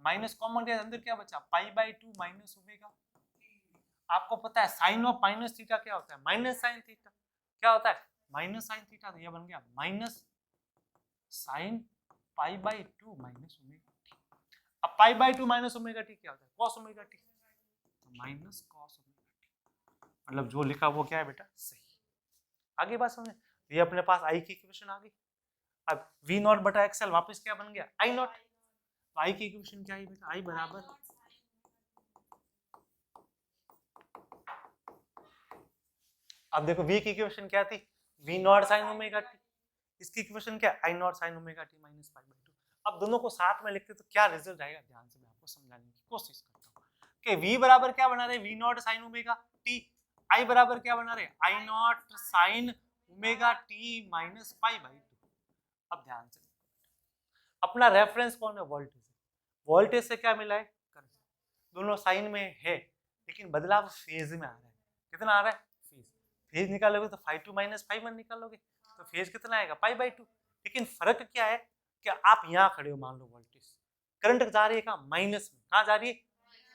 माइनस कॉमन के अंदर क्या बचा? पाई बाई 2 माइनस ओमेगा। आपको पता है साइन ऑफ माइनस थीटा क्या होता है? Minus sine theta. क्या होता है? Minus sine theta. तो ये बन गया minus sine pi by 2 minus omega t. अब pi by 2 minus omega T क्या होता है? Cos omega T. तो माइनस कॉस ओमेगा टी। मतलब जो लिखा वो क्या है बेटा? सही। आगे बात समझे? ये अपने पास आई की इक्वेशन आ गई। अब v नॉट बटा एक्सएल वापस क्या बन गया? I not. तो आई की इक्वेशन क्या है बेटा? आई बराबर अब देखो v की इक्वेशन क्या थी? v not sine omega t. इसकी इक्वेशन क्या है? I not sine omega T minus pi by 2। अब दोनों को साथ में लिखते तो क्या रिजल्ट आएगा? ध्यान से मैं आपको समझाने की कोशिश करता हूँ कि v बराबर क्या बना रहे? v not sine omega T. I बराबर क्या बना रहे? I not sine omega T minus pi by 2। अब ध्यान से, अपना रेफरेंस कौन है? वोल्टेज। वोल्टेज से क्या मिला है? करंट। दोनों साइन में है लेकिन बदलाव फेज में आ रहा है। कितना आ रहा है? फेज। फेज निकालोगे तो 5 माइनस 5 निकालोगे तो फेज कितना आएगा? पाई बाई 2। लेकिन फर्क क्या है कि आप यहाँ खड़े हो, मान लो वोल्टेज, करंट जा रही है कहाँ? माइनस में। कहाँ जा रही है?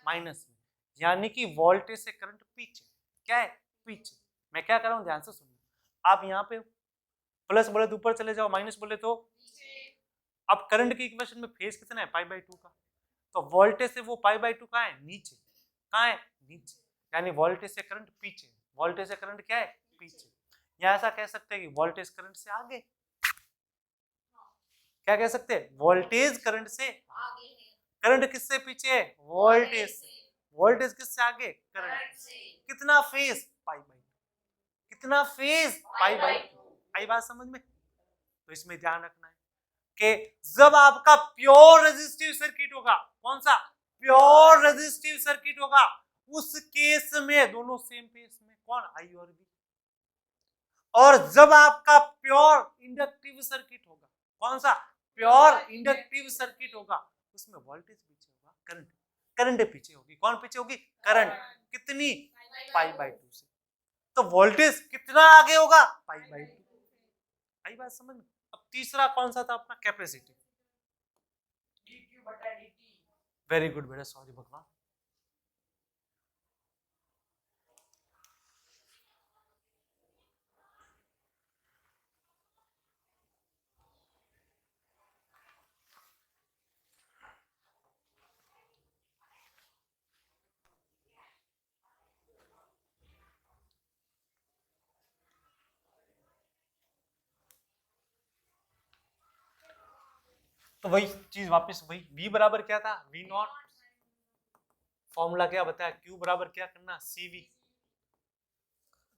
माइनस में। यानी कि वोल्टेज से करंट पीछे। क्या है? पीछे। मैं क्या कर रहा हूँ? ध्यान से सुनो। आप यहाँ पे प्लस बोले तो ऊपर चले जाओ, माइनस बोले तो। अब करंट की इक्वेशन में फेज कितना है? पाई बाई 2 का। तो वोल्टेज से वो पाई बाई 2 कहाँ है? नीचे। कहाँ है? नीचे। यानी वोल्टेज से करंट पीछे। वोल्टेज से करंट क्या है? पीछे। या ऐसा कह सकते हैं कि वोल्टेज करंट से आगे। क्या कह सकते हैं? वोल्टेज करंट से आगे। करंट किससे पीछे है? वोल्टेज से। वोल्टेज किससे आगे? करंट से। कितना फेज? Pi by 2। कितना फेज? Pi by 2। आई बात समझ में? तो इसमें ध्यान रखना है कि जब आपका प्योर रेजिस्टिव सर्किट होगा, कौन सा? प्योर रेजिस्टिव सर्किट होगा, उस केस में दोनों सेम फेज में। कौन? आई और बी। और जब आपका प्योर इंडक्टिव सर्किट होगा, कौन सा? प्योर इंडक्टिव सर्किट होगा, उसमें वोल्टेज पीछे होगा, करंट करंट पीछे होगी। कौन पीछे होगी? करंट। कितनी? पाई बाई 2 से। तो वोल्टेज कितना आगे होगा? पाई बाई 2। आई बात समझ में? अब तीसरा कौन सा था अपना? कैपेसिटी। वेरी गुड बेटा, सॉरी भगवान। तो वही चीज वापस वही, v बराबर क्या था? v not. फॉर्मूला क्या बताया? q बराबर क्या करना? cv।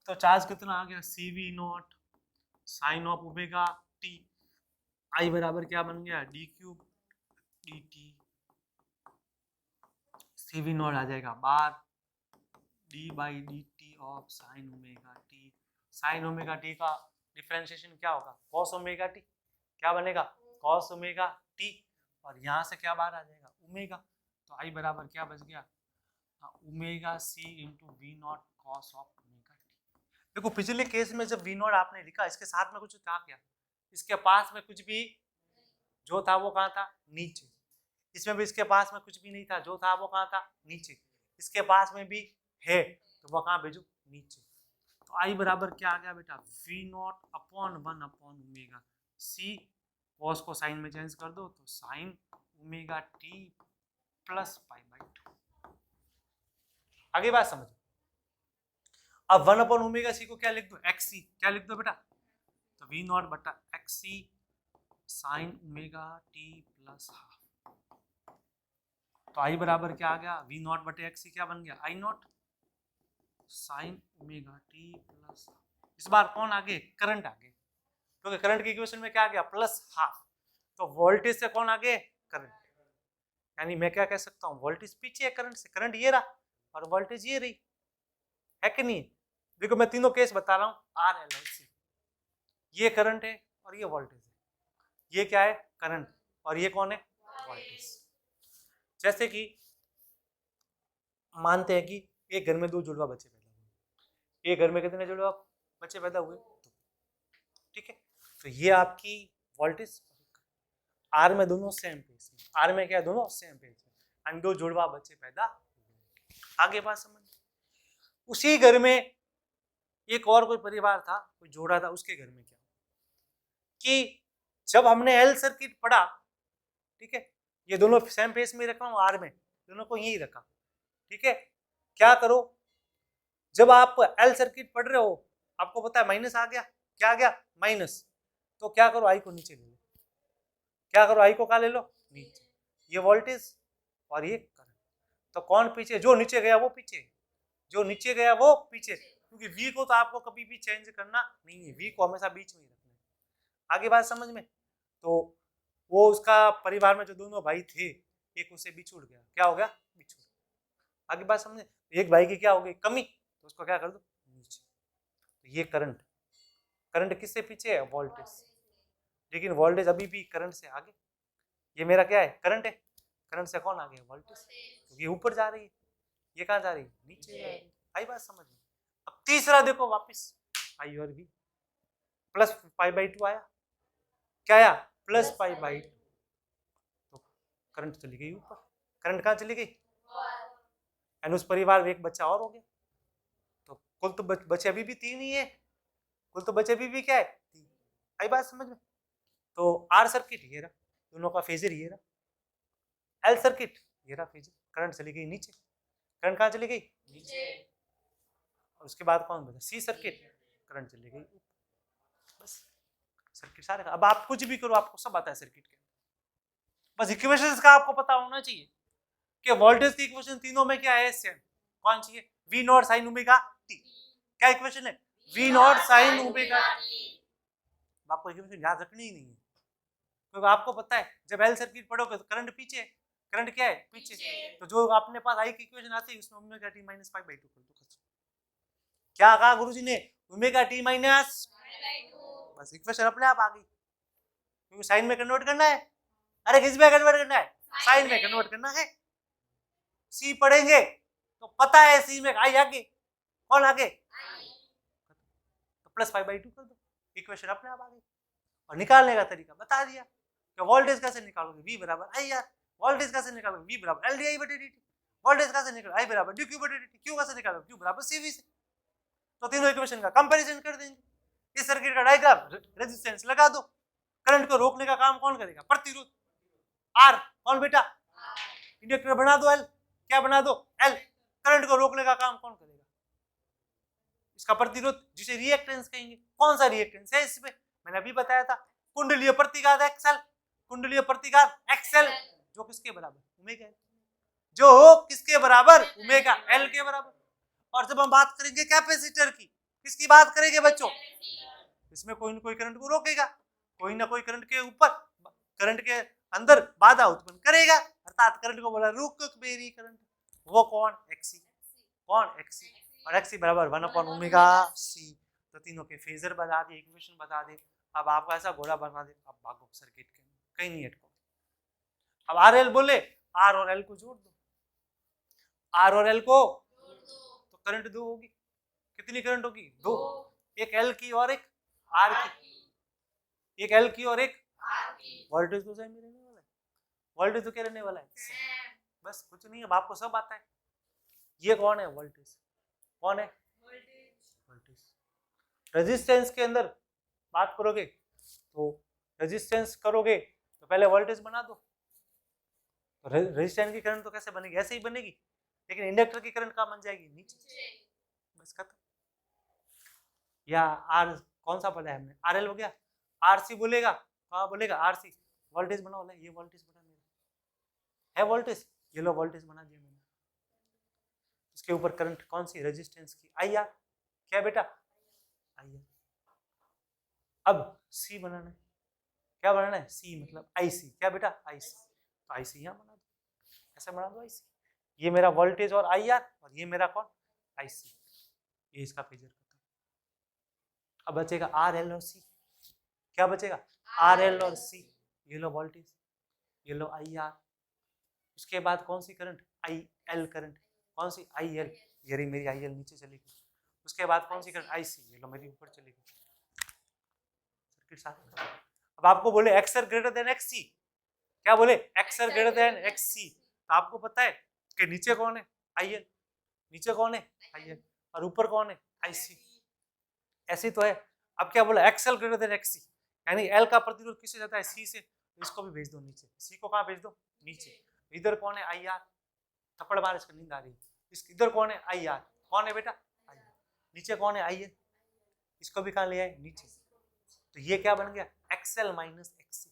तो चार्ज कितना आ गया? cv not sine of omega T I बराबर क्या बन गया, D cube D T, C V not आ जाएगा बार D by D T of sine omega T. Sine omega T का डिफरेंशिएशन क्या होगा, कॉस ओमेगा टी, क्या बनेगा कॉस ओमेगा टी, और यहाँ से क्या बाहर आ जाएगा ओमेगा, तो आई बराबर क्या बच गया omega C into V nought cos of omega T. देखो पिछले केस में जब वी नॉट आपने लिखा इसके साथ में कुछ था क्या, इसके पास में कुछ भी जो था वो कहाँ था नीचे, इसमें भी इसके पास में कुछ भी नहीं था, जो था वो कहाँ था नीचे, इसके पास में भी है तो वो कहाँ भेजू नीचे। तो आई बराबर क्या आ गया बेटा V nought upon 1 upon omega C, cos को साइन में चेंज कर दो तो sine omega T plus pi by 2। आगे बात समझो, अब 1 अपॉन ओमेगा सी को क्या लिख दो एक्स सी, क्या लिख दो बेटा, तो वी नॉट बटा X C sine omega T plus half. तो आई बराबर क्या आ गया वी नॉट बटे एक्स सी क्या बन गया I not sine omega T plus, इस बार कौन आगे करंट आगे, क्योंकि करंट की इक्वेशन में क्या आ गया प्लस हाफ, तो वोल्टेज से कौन आगे करंट, यानी मैं क्या कह सकता हूँ वोल्टेज पीछे है करंट से, करंट ये रहा और वोल्टेज ये रही, है कि नहीं। देखो मैं तीनों केस बता रहा हूँ आर एल एल सी, ये करंट है और ये वोल्टेज है, ये क्या है करंट और ये कौन है वोल्टेज। जैसे कि मानते हैं कि एक घर में 2 जुड़वा बच्चे पैदा हुए, एक घर में कितने जुड़वा बच्चे पैदा हुए, ठीक है, तो ये आपकी वोल्टेज आर में दोनों सेम पेज में, आर में क्या है दोनों सेम पेज में, एंड 2 जुड़वा बच्चे पैदा हुए। आगे बात समझ, उसी घर में एक और कोई परिवार था, कोई जोड़ा था, उसके घर में क्या कि जब हमने एल सर्किट पढ़ा, ठीक है, ये दोनों सेम पेज में रखा हूं आर में, दोनों को यही रखा, ठीक है, क्या करो जब आप एल सर्किट पढ़ रहे हो आपको पता है माइनस आ गया, क्या आ गया माइनस, तो क्या करो आई को नीचे ले लो, क्या करो आई को कहा ले लो नीचे, ये वोल्टेज और ये करंट, तो कौन पीछे, जो नीचे गया वो पीछे, जो नीचे गया वो पीछे, क्योंकि वी को तो आपको कभी भी चेंज करना नहीं है, वी को हमेशा बीच में ही रखना है। आगे बात समझ में, तो वो उसका परिवार में जो दोनों भाई थे एक उससे बिछुड़ गया, क्या हो गया बिछुड़, आगे बात समझे, एक भाई की क्या हो गई कमी, तो उसको क्या कर दो नीचे, तो ये करंट, करंट किससे पीछे है वोल्टेज, लेकिन वोल्टेज अभी भी करंट से आगे, ये मेरा क्या है करंट है, करंट से कौन आगे वोल्टेज, क्योंकि ऊपर जा रही है, ये कहाँ जा रही है नीचे जा रही है। आई बात समझ में। अब तीसरा देखो वापस आई और भी प्लस पाई बाई 2 आया, क्या आया प्लस पाई बाई 2, तो करंट चली गई ऊपर, करंट कहाँ चली गई, एंड उस परिवार में एक बच्चा और हो गया, तो कुल तो बच्चे अभी भी 3 ही है, कुल तो बच्चे अभी भी क्या है 3। आई बात समझ में, तो आर सर्किट ये रहा, दोनों का फेजर ये रहा, एल सर्किट ये रहा फेजर, करंट चली गई नीचे, करंट कहाँ चली गई नीचे, और उसके बाद कौन बचा सी सर्किट, करंट चली गई ऊपर, बस सर्किट सारे। अब आप कुछ भी करो आपको सब आता है सर्किट के, बस इक्वेशंस का आपको पता होना चाहिए कि वोल्टेज की इक्वेशन तीनों में क्या है सेम, कौन सी है V nought sine omega T, क्या इक्वेशन है V nought sine omega T, आपको इक्वेशन याद रखनी ही नहीं है, क्योंकि आपको पता है जब एल सर्किट पढ़ोगे तो करंट पीछे, करंट क्या है पीछे, तो जो अपने पास आई की इक्वेशन आती है उसमें omega T minus pi by 2 कर दो, क्या कहा गुरुजी ने ओमेगा टी माइनस, बस इक्वेशन अपने आप आ गई, क्योंकि साइन में कन्वर्ट करना है, अरे किस में कन्वर्ट करना है साइन में कन्वर्ट करना है, सी पढ़ेंगे तो पता है सी में आई आगे, कौन आगे तो प्लस पाई बाई 2 कर दो, इक्वेशन अपने आप आ गई। और निकालने का तरीका बता दिया कि वोल्टेज कैसे निकालोगे वी बराबर आई आर, वोल्टेज कैसे निकालोगे वी बराबर एल डी आई बटे डी टी, वोल्टेज कैसे निकालो आई बराबर डी क्यू बटे डी टी, क्यू कैसे निकालोगे क्यू बराबर सी वी से, तो तीनों इक्वेशन का कंपैरिजन कर देंगे। इस सर्किट का डायग्राम रेजिस्टेंस लगा दो, करंट को रोकने का काम कौन करेगा प्रतिरोध आर, कौन बेटा इंडक्टर बना दो एल, क्या बना दो एल, करंट को रोकने का काम कौन करेगा इसका प्रतिरोध, जिसे रिएक्टेंस कहेंगे। कौन सा रिएक्टेंस है इसमें, मैंने अभी बताया था कुंडलीय प्रतिघात एक्सएल, कुंडलीय प्रतिघात एक्सएल जो किसके बराबर ओमेगा एल, जो किसके बराबर ओमेगा एल के बराबर। और जब हम बात करेंगे कैपेसिटर की, किसकी बात करेंगे बच्चों, इसमें कोई न कोई करंट को रोकेगा, कोई ना कोई करंट के ऊपर, करंट के अंदर बाधा उत्पन्न करेगा, अर्थात करंट को बोला रुक मेरी करंट, वो कौन? एक्सी। कौन? एक्सी। और एक्सी बराबर 1/ओमेगा c। तो तीनों के फेजर बता दे, इक्वेशन बता दे। अब आपको ऐसा घोड़ा बना दे, अब भागो सर्किट के कहीं नहीं अटको। अब आर एल बोले, आर और एल को जोड़ दो, आर और एल को तो करंट 2 होगी। कितनी करंट होगी? 2। एक एल की और एक आर की, एक एल की और एक आर की। वोल्टेज तो सेम ही रहने वाला है, वोल्टेज तो क्या रहने वाला है? बस कुछ नहीं, अब आपको सब आता है। ये कौन है? वोल्टेज। कौन है? वोल्टेज। रेजिस्टेंस के अंदर बात करोगे तो रेजिस्टेंस करोगे तो पहले वोल्टेज बना दो, तो रेजिस्टेंस की करंट तो कैसे बनेगी? ऐसे ही बनेगी, लेकिन इंडक्टर की करंट कहाँ बन जाएगी? नीचे। बस खत्म। या आर कौन सा पढ़ा है हमने? आर एल हो गया, आरसी बोलेगा, कहाँ बोलेगा? आरसी। वोल्टेज बना बोला, ये वोल्टेज बना मेरा है, वोल्टेज, ये लो वोल्टेज बना दिया मैंने। इसके ऊपर करंट कौन सी? रेजिस्टेंस की, आई आर। क्या बेटा? I R. अब सी बनाना है, क्या बनाना है? सी मतलब आईसी। क्या बेटा? आईसी। तो आईसी यहाँ बना दो, ऐसे बना दो आईसी। ये मेरा वोल्टेज और आई आर, और ये मेरा कौन? आईसी। ये इसका फेजर खत्म। अब बचेगा आर एल और सी। क्या बचेगा? आर एल और सी। ये लो वोल्टेज, ये लो आई आर। उसके बाद कौन सी करंट? I L current. कौन सी? I L. ये रही मेरी आई एल, नीचे चली गई। उसके बाद कौन सी करंट? आईसी। ये लो मेरी ऊपर चली गई। सर्किट सारा। अब आपको बोले एक्सआर ग्रेटर देन एक्ससी, क्या बोले? X R greater than X C. तो आपको पता है कि नीचे कौन है? आईएल। नीचे कौन है? आईएल। और ऊपर कौन है? आईसी। ऐसी तो है। अब क्या बोला? एक्सएल ग्रेटर देन एक्ससी, यानी एल का प्रतिरोध किससे जाता है? सी से। इसको भी भेज दो नीचे, सी को कहाँ भेज दो? नीचे। इधर कौन है? I R. थप्पड़ मार, इसको नींद आ रही है। इधर कौन है? I R. कौन है बेटा? I R. नीचे कौन है? I L. इसको भी कहाँ ले आए? नीचे। तो ये क्या बन गया? एक्सएल माइनस एक्ससी,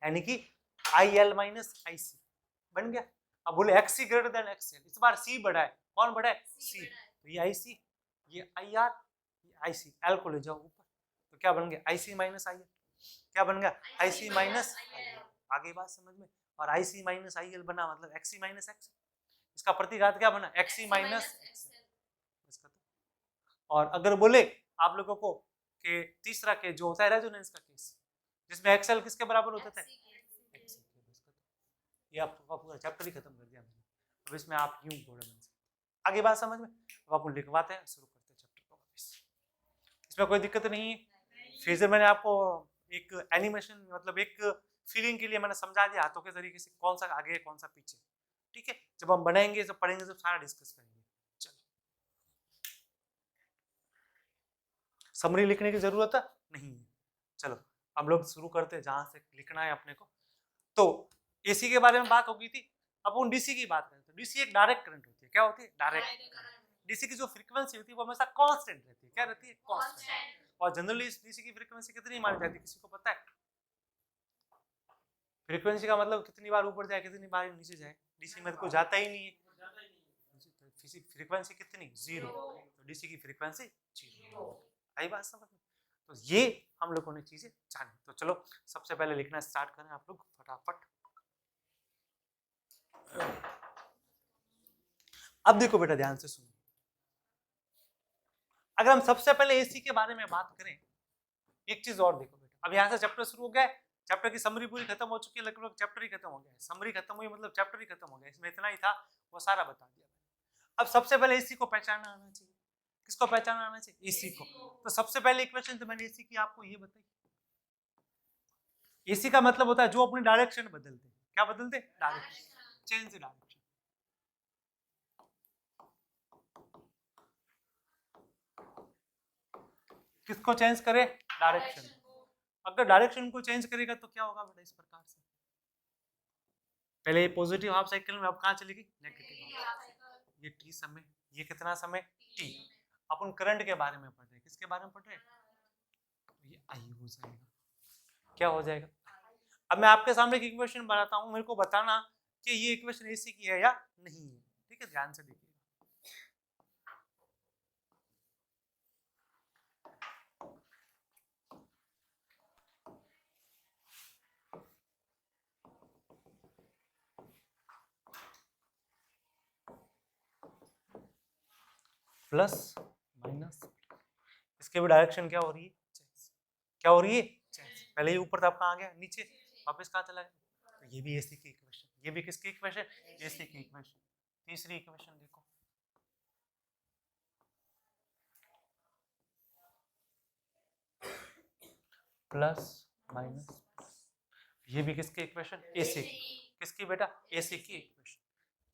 यानी कि आई एल माइनस आई सी बन गया। अब बोले एक्ससी ग्रेटर देन एक्सएल, इस बार सी बढ़ा है। कौन बढ़ा है? सी। तो ये आई सी, ये आई आर, ये आई सी। एल को ले जाओ ऊपर, तो क्या बन गया? आई सी माइनस आई एल। क्या बन गया? आई सी माइनस आई एल। आगे बात समझ में? और आई सी माइनस आई एल बना मतलब एक्सी माइनस एक्स। इसका प्रतिघात क्या बना? X C minus X L. और अगर बोले आप लोगों को कि तीसरा केस जो होता है रेजोनेंस का केस, जिसमें एक्सएल किसके बराबर होता है? ये आपका पूरा चैप्टर ही खत्म कर दिया मैंने। अब इसमें आप यूं घोड़ा बन सकते। आगे बात समझ में? अब आप लिखवाते हैं, शुरू करते हैं चैप्टर को वापस। इसमें कोई दिक्कत नहीं है। फेजर मैंने आपको एक एनिमेशन मतलब एक फीलिंग के लिए मैंने समझा दिया हाथों के तरीके से, कौन सा आगे कौन सा पीछे। ठीक है, जब हम बनाएंगे जब पढ़ेंगे जब सारा डिस्कस करेंगे। चलो, समरी लिखने की जरूरत नहीं है। चलो हम लोग शुरू करते हैं जहां से लिखना है अपने को। तो एसी के बारे में बात हो गई थी, अब उन डीसी की बात करें तो डीसी एक डायरेक्ट करंट होती है। क्या होती है? डायरेक्ट। डीसी की जो फ्रीक्वेंसी होती है वो हमेशा कांस्टेंट रहती है। क्या रहती है? कांस्टेंट। और जनरली इस डीसी की फ्रीक्वेंसी कितनी मानी जाती है? किसी को पता है? फ्रीक्वेंसी का मतलब कितनी बार ऊपर जाए कितनी बार नीचे जाए? डीसी में तो जाता ही नहीं है। फ्रीक्वेंसी कितनी? 0। तो डीसी की फ्रीक्वेंसी 0। आई बात समझ में? तो ये हम लोगों ने चीजें जानी। तो चलो सबसे पहले लिखना स्टार्ट करें आप लोग फटाफट। अब देखो बेटा ध्यान से सुनो, अगर हम सबसे पहले एसी के बारे में बात करें, एक चीज और देखो बेटा, अब यहाँ से चैप्टर शुरू हो गया, चैप्टर की समरी पूरी खत्म हो चुकी है, लगभग चैप्टर ही खत्म हो गया। समरी खत्म हुई मतलब चैप्टर ही खत्म हो गया, इसमें इतना ही था वो सारा बता दिया। अब सबसे पहले एसी को पहचानना आना चाहिए। किसको पहचानना आना चाहिए? एसी को। तो सबसे पहले इक्वेशन तो मैंने एसी की आपको ये बताई। एसी का मतलब होता है जो अपनी डायरेक्शन बदलते। क्या बदलते? Direction, change direction. किसको चेंज करे? डायरेक्शन। अगर डायरेक्शन को चेंज करेगा तो क्या होगा बेटा? इस प्रकार से पहले पॉजिटिव हाफ साइकिल में, अब कहाँ चलेगी? नेगेटिव। ये टी समय, ये कितना समय? टी। अपन करंट के बारे में पढ़ रहे हैं, किसके बारे में पढ़ रहे हैं? ये आई हो जाएगा। क्या हो जाएगा? अब मैं आपके सामने एक इक्वेशन बनाता हूँ, मेरे को बताना कि ये इक्वेशन एसी की है या नहीं है। ठीक है, ध्यान से देखिए। प्लस माइनस, इसके भी डायरेक्शन क्या हो रही है, क्या हो रही है, पहले ही ऊपर था, अब कहाँ गया, नीचे, वापस कहाँ चला गया। तो ये भी एसी की इक्वेशन, ये भी किसकी इक्वेशन, एसी की इक्वेशन। तीसरी इक्वेशन देखो, प्लस माइनस, ये भी किसकी इक्वेशन, एसी की, किसकी बेटा, एसी की इक्वेशन।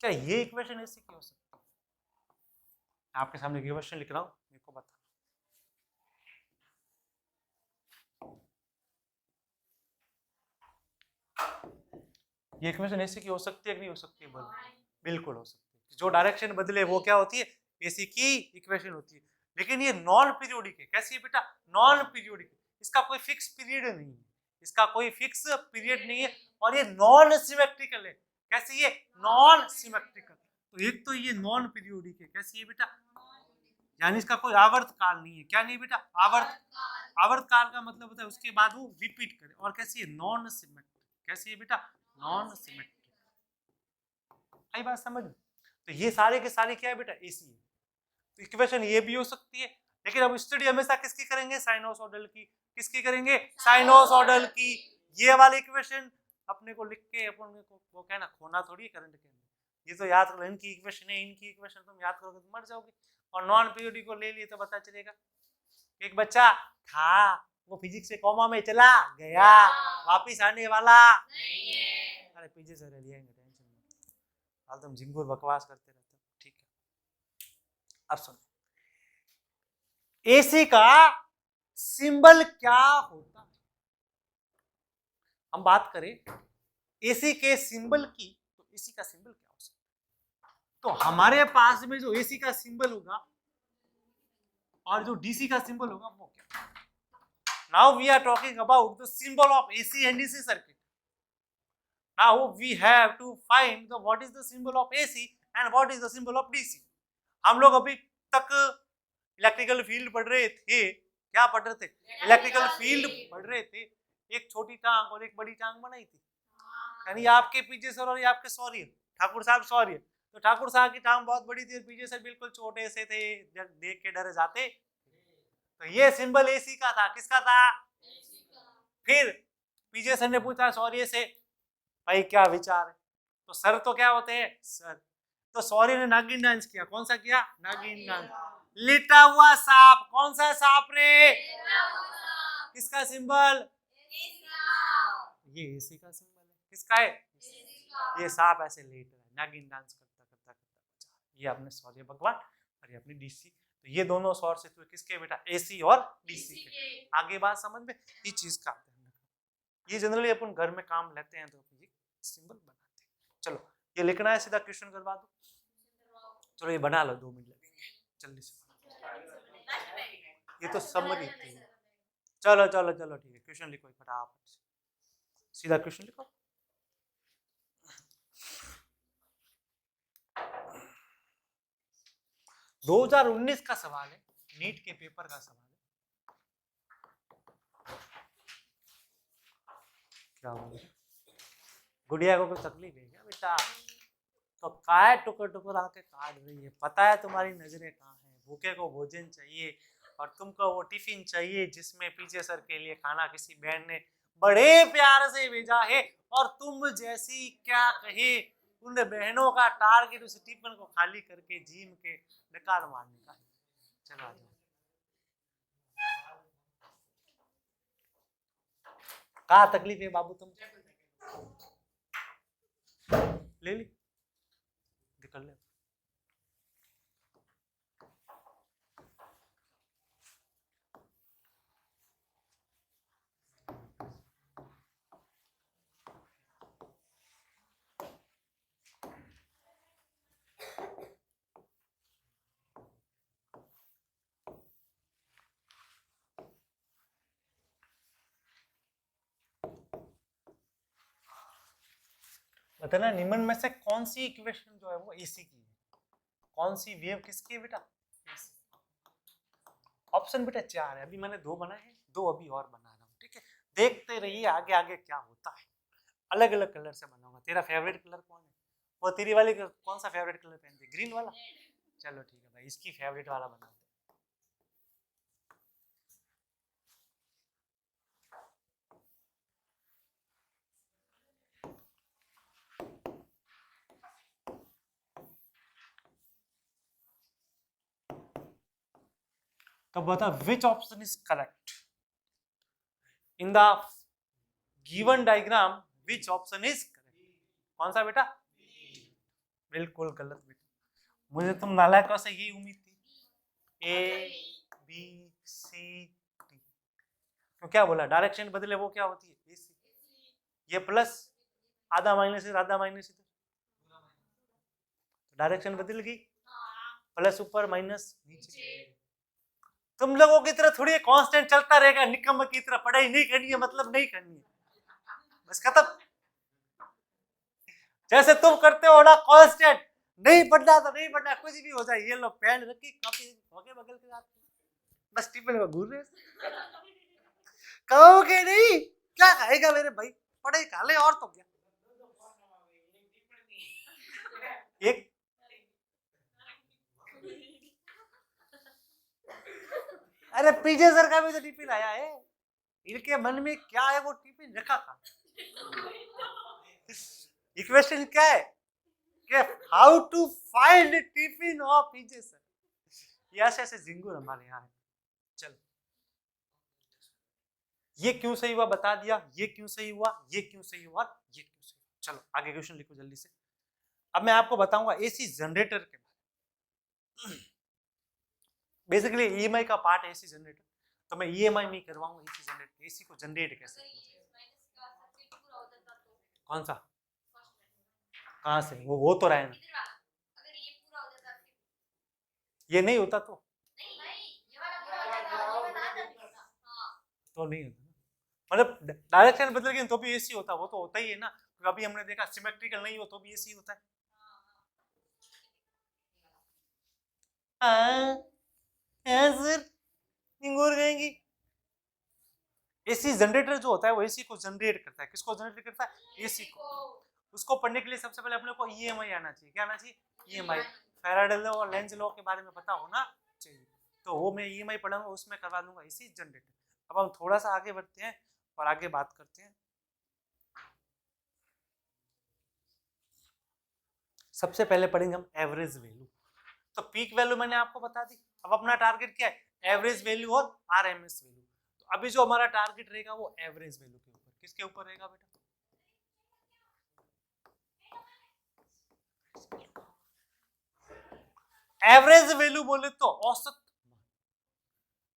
क्या ये इक्वेशन एसी की हो सकती है? आपके सामने इक्वेशन लिख रहा हूं, मेरे को बता, ये इक्वेशन एसी की हो सकती है कि नहीं हो सकती है, बोलो। बिल्कुल हो सकती है, जो डायरेक्शन बदले वो क्या होती है, एसी की इक्वेशन होती है। लेकिन ये नॉन पीरियोडिक है, कैसी है बेटा, नॉन पीरियोडिक, इसका कोई फिक्स पीरियड नहीं है, इसका कोई फिक्स पीरियड नहीं है, और ये नॉन सिमेट्रिकल है। कैसी है, नॉन सिमेट्रिकल। तो एक तो ये नॉन पीरियोडिक है, कैसी है बेटा, यानी इसका कोई आवर्त काल नहीं है, क्या नहीं बेटा, आवर्त काल का मतलब होता है उसके बाद वो रिपीट करे। और कैसी है, नॉन सिमेट्रिक, कैसी है बेटा, नॉन सिमेट्रिक। आई बात समझ में। तो ये सारे के सारे क्या है बेटा, एसी है। तो इक्वेशन ये भी हो सकती है, लेकिन अब स्टडी हमेशा किसकी करेंगे, साइनोसॉइडल की। किसकी करेंगे, साइनोसॉइडल की। ये वाली इक्वेशन अपने को लिख के अपन को वो कहना खोना थोड़ी करंट के अंदर, ये तो याद करो, इनकी इक्वेशन है, इनकी इक्वेशन तुम याद करोगे तो मर जाओगे। और नॉन पीरियोडिक को ले लिए तो पता चलेगा। एक बच्चा था, वो फिजिक्स से कॉमा में चला गया, वापिस आने वाला नहीं है। अरे पीछे से रह लिया, टेंशन मत, हाल तुम झिंगुर बकवास करते रहते हो, ठीक है। अब सुनो, एसी का सिंबल क्या होता है। हम बात करें एसी के सिंबल की, तो एसी का सिंबल क्या हो सकता है। तो हमारे पास में जो एसी का सिंबल होगा और जो डीसी का सिंबल होगा वो क्या। Now we are talking about the symbol of AC and DC circuit. Now we have to find the what is the symbol of AC and what is the symbol of DC. हम लोग अभी तक electrical field पढ़ रहे थे, क्या पढ़ रहे थे, इलेक्ट्रिकल फील्ड पढ़ रहे थे। एक छोटी टांग और एक बड़ी टांग बनाई थी, यानी आपके पीछे सर और आपके सॉरी ठाकुर साहब सॉरी, तो ठाकुर साहब की टांग बहुत बड़ी थी और पीछे सर बिल्कुल छोटे से थे, देख के डरे जाते। तो ये सिंबल एसी का था, किसका था, फिर पीछे सर ने पूछा सॉरी से भाई क्या विचार है, तो सर तो क्या होते हैं सर, तो सॉरी ने नागिन डांस किया, कौन सा किया, नागिन डांस। लेटा हुआ सांप, कौन सा सांप रे, किसका सिंबल, ये एसी का सिंबल है, किसका है, ये सांप ऐसे लेट रहा है, नागिन डांस करता करता करता, ये अपने सॉरी भगवान और ये अपनी डीसी। तो ये दोनों सोर्सेस हुए किसके बेटा, एसी और डीसी के। आगे बात समझ में, ये चीज का ये जनरली अपन घर में काम लेते हैं तो ये सिंबल बनाते हैं। चलो ये लिखना है, सीधा क्वेश्चन करवा दो, चलो ये बना लो, 2 मिनट लगेंगे जल्दी से, ये तो समरी थी। चलो चलो चलो ठीक है, क्वेश्चन लिखो फटाफट, सीधा क्वेश्चन लिखो। दो 2019 का सवाल है, नीट के पेपर का सवाल है। क्या हो गया, गुड़िया को कोई तकलीफ है क्या बेटा, तो काय टुकर टुकर आके काट रही है, पता है तुम्हारी नजरें कहाँ हैं, भूखे को भोजन चाहिए और तुमको वो टिफिन चाहिए जिसमें पीछे सर के लिए खाना किसी बहन ने बड़े प्यार से भेजा है, और तुम जैसी क्या कहे उन बहनों का टारगेट उस टिफिन को खाली करके जीम के निकाल मारने का है। चलो आ जाओ, क्या तकलीफ है बाबू, तुम ले ली निकल ले। बताना निम्न में से कौन सी इक्वेशन जो है वो एसी की है, कौन सी वेव किसकी है बेटा, ऑप्शन बेटा 4 है, अभी मैंने 2 बनाए हैं, 2 अभी और बना रहा हूँ, ठीक है। देखते रहिए आगे आगे क्या होता है, अलग अलग कलर से बनाऊंगा। तेरा फेवरेट कलर कौन है, वो तेरी वाली कौन सा फेवरेट कलर पहनती है, ग्रीन वाला, चलो ठीक है भाई, इसकी फेवरेट वाला बनाते हैं। तो बता which option is correct in the given diagram, which option is correct? कौन सा बेटा? बिल्कुल गलत बेटा, मुझे तुम नालायकों से यही उम्मीद थी। ए बी सी डी, तो क्या बोला? डायरेक्शन बदले वो क्या होती है? AC। ये प्लस आधा माइनस इधर, आधा माइनस इधर, डायरेक्शन बदल गई, प्लस ऊपर माइनस नीचे। तुम लोगों की तरह थोड़ी कांस्टेंट चलता रहेगा, निकम्म की तरह पढ़ाई नहीं करनी है, मतलब नहीं करनी है, बस खत्म। जैसे तुम करते हो ना कांस्टेंट, नहीं पढ़ना तो नहीं पढ़ना, कुछ भी हो जाए, ये लो पेन रखी, कॉपी होके बगल के साथ, बस टिफिन में घूर रहे। कहोगे नहीं, क्या खाएगा मेरे भाई, पढ़ाई खा ले और तो क्या। एक अरे पीछे सर का भी तो टिफिन आया है, इनके मन में क्या है वो टिफिन रखा था। क्वेश्चन क्या है कि how to find tiffin of पीछे सर, ये ऐसे झिंगुर हमारे यहाँ है। चलो ये क्यों सही हुआ बता दिया, ये क्यों सही हुआ, ये क्यों सही हुआ, ये क्यों सही हुआ। चलो आगे क्वेश्चन लिखो जल्दी से। अब मैं आपको बताऊंगा एसी जनरेटर के बारे में। बेसिकली ईएमआई का पार्ट है एसी जनरेटर, तो मैं ईएमआई में करवाऊंगा एसी जनरेटर, एसी को जनरेट कैसे किया। कौन सा? कहां से? वो तो रहा है ना, ये नहीं होता तो नहीं होता, मतलब डायरेक्शन बदल गई तो भी एसी होता, वो तो होता ही है ना। अभी हमने देखा सिमेट्रिकल नहीं हो तो भी एसी होता है। सर निगोर गएंगी। एसी जनरेटर जो होता है वो एसी को जनरेट करता है, किसको जनरेट करता है? एसी को। उसको पढ़ने के लिए सबसे पहले अपने को ईएमआई आना चाहिए। क्या आना चाहिए? ईएमआई। फैराडे लॉ और लेंज लॉ के बारे में पता होना चाहिए, तो वो मैं ईएमआई पढ़ाऊंगा, उसमें करवा दूंगा एसी जनरेटर। अब हम थोड़ा सा आगे बढ़ते हैं और आगे बात करते हैं। सबसे पहले पढ़ेंगे हम एवरेज वैल्यू। तो पीक वैल्यू मैंने आपको बता दी, अब अपना टारगेट क्या है? एवरेज वैल्यू और आरएमएस वैल्यू। तो अभी जो हमारा टारगेट रहेगा वो एवरेज वैल्यू के ऊपर। किसके ऊपर रहेगा बेटा? एवरेज वैल्यू बोले तो औसत,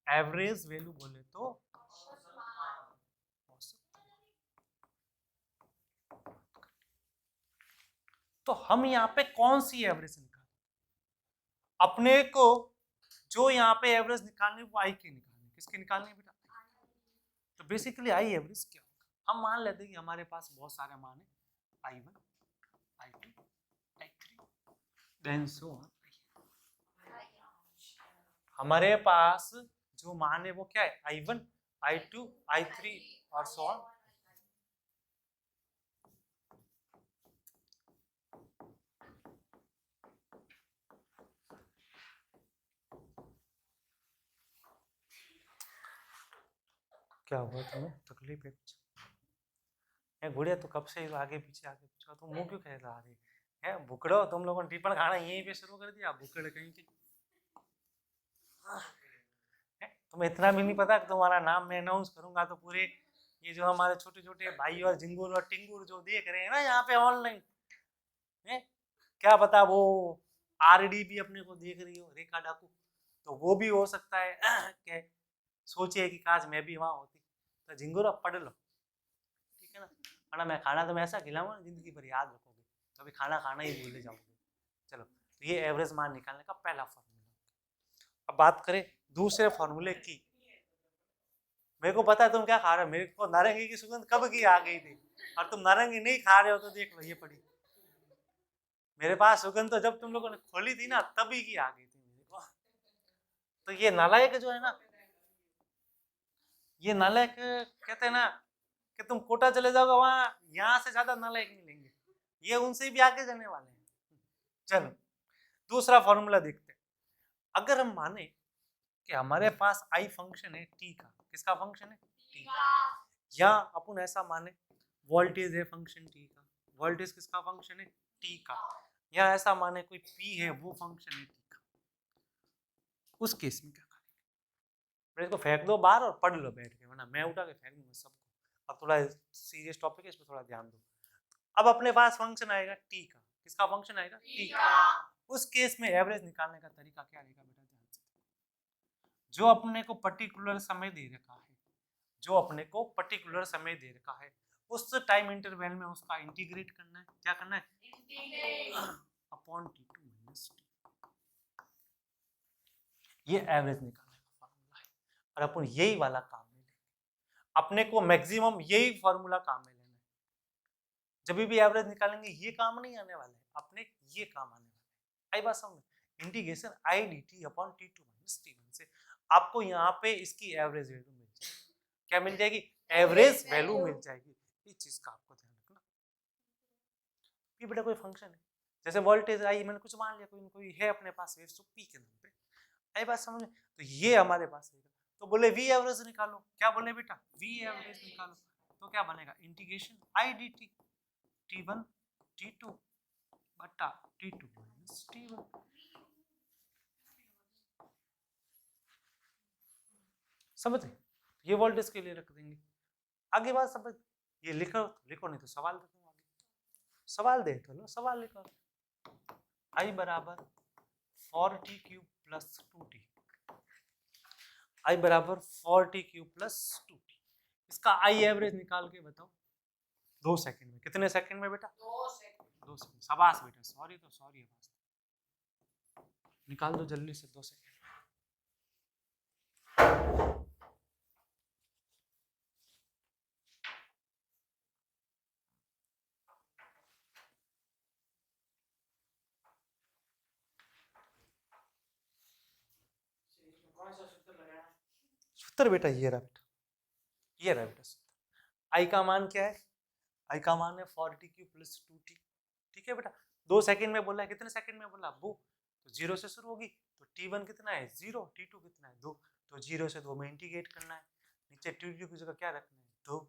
एवरेज वैल्यू बोले तो औसत। तो हम यहाँ पे कौन सी एवरेज निकालें? अपने को जो यहाँ पे एवरेज निकालनी वो आई की निकालनी, किसकी निकालनी है बेटा? तो बेसिकली आई एवरेज क्या होगा? हम मान लेते हैं कि हमारे पास बहुत सारे मान है, I1, I2, I3, then so on. हमारे पास जो मान है वो क्या है? I1, I2, I3 और सो ऑन। क्या हुआ तुम्हें? तकलीफ है कुछ? गुड़िया तो कब से आगे पीछे तुम मुंह क्यों कह रहा है? भूखड़ो तुम लोगों ने टिफिन खाना यहीं पे शुरू कर दिया, भूखड़े कहीं के। तुम्हें इतना भी नहीं पता कि तुम्हारा नाम मैं अनाउंस करूंगा तो पूरे ये जो हमारे छोटे छोटे भाई और झिंगुर और टिंगुर जो देख रहे हैं ना यहाँ पे ऑनलाइन, क्या पता वो आरडी भी अपने को देख रही हो, रेखा डाकू, तो वो भी हो सकता है कि सोचे कि काश मैं भी वहां होती। तो झिंगुर अब पढ़ लो, ठीक है ना, वरना मैं खाना तो मैं ऐसा खिलाऊंगा जिंदगी भर याद रखोगे, कभी खाना खाना ही भूल जाओगे। चलो तो ये एवरेज मान निकालने का पहला फॉर्मूला। अब बात करें दूसरे फॉर्मूले की। मेरे को पता है तुम क्या खा रहे हो, मेरे को नारंगी की सुगंध कब की आ गई थी, और तुम नारंगी नहीं खा रहे हो तो देख लो ये पड़ी। मेरे पास सुगंध तो जब तुम लोगों ने खोली थी ना तभी की आ गई थी मेरे को। तो ये नालायक जो है ना, ये नालायक कहते हैं ना कि तुम कोटा चले जाओगे वहां यहाँ से ज्यादा नालायक मिलेंगे, ये उनसे भी आगे जाने वाले हैं। चलो दूसरा फॉर्मूला देखते हैं। अगर हम माने कि हमारे पास आई फंक्शन है टी का, किसका फंक्शन है? टी का। या अपन ऐसा माने वोल्टेज है फंक्शन टी का, वोल्टेज किसका फंक्शन है? टी का। या ऐसा माने कोई पी है वो फंक्शन है टी का। उस केस में क्या करेंगे? इसको फेंक दो बाहर और पढ़ लो बैठ के, वरना मैं उठा के फेंक दूंगा सबको। अब थोड़ा सीरियस टॉपिक है, इस पर थोड़ा ध्यान दो। अब अपने पास फंक्शन आएगा टी का, किसका फंक्शन आएगा? टी का। उस केस में एवरेज निकालने का तरीका क्या रहेगा बेटा? ध्यान से, जो अपने को पर्टिकुलर समय दे रखा है, जो अपने को पर्टिकुलर समय दे रखा है, उस टाइम इंटरवल में उसका इंटीग्रेट करना है। क्या करना है? Upon t2 minus T. ये एवरेज निकालने का फॉर्मूला है और अपन यही वाला काम में लेंगे। अपने को मैक्सिमम यही फॉर्मूला काम में लेना है। जब भी एवरेज निकालेंगे ये काम नहीं आने वाला है, अपने ये काम आने वाला है। आई बात समझ? Integration I D T upon t2 minus t1 से आपको यहाँ पे इसकी एवरेज वैल्यू मिल जाएगी। क्या मिल जाएगी? एवरेज वैल्यू मिल जाएगी। इस चीज का आपको ध्यान रखना। ये बेटा कोई फंक्शन है, जैसे वोल्टेज आई, मैंने कुछ मान लिया, कोई है अपने पास वेव सो पी के नाम पे। आई बात समझ में? तो ये हमारे पास है, तो बोले वी एवरेज निकालो। क्या बोले बेटा? वी एवरेज निकालो। तो क्या बनेगा? Integration I D T t1 t2 बटा t2 माइनस t1। समझ गए? ये वोल्टेज के लिए रख देंगे। आगे बात समझ? ये लिखो, लिखो नहीं तो सवाल रखो आगे। सवाल दे तो लो, सवाल लिखो। आई बराबर 4t क्यूब प्लस 2t। आई बराबर 4t क्यूब प्लस 2t। इसका आई एवरेज निकाल के बताओ 2 सेकंड में। कितने सेकंड में बेटा? 2 सेकंड। 2 सेकंड। शाबाश बेटा, सॉरी तो सॉरी, निकाल दो जल्दी से 2 सेकंड। सूत्र बेटा ये रहा, बेटा ये रहा बेटा सूत्र। आई का मान क्या है? आई का मान है 4t क्यूब प्लस 2t। ठीक है बेटा, 2 सेकंड में बोला है, कितने सेकंड में बोला? वो तो 0 से शुरू होगी, तो t1 कितना है? 0, t2 कितना है? 2, तो 0 से 2 में इंटीग्रेट करना है। नीचे t2 की जगह क्या रखना है? 2,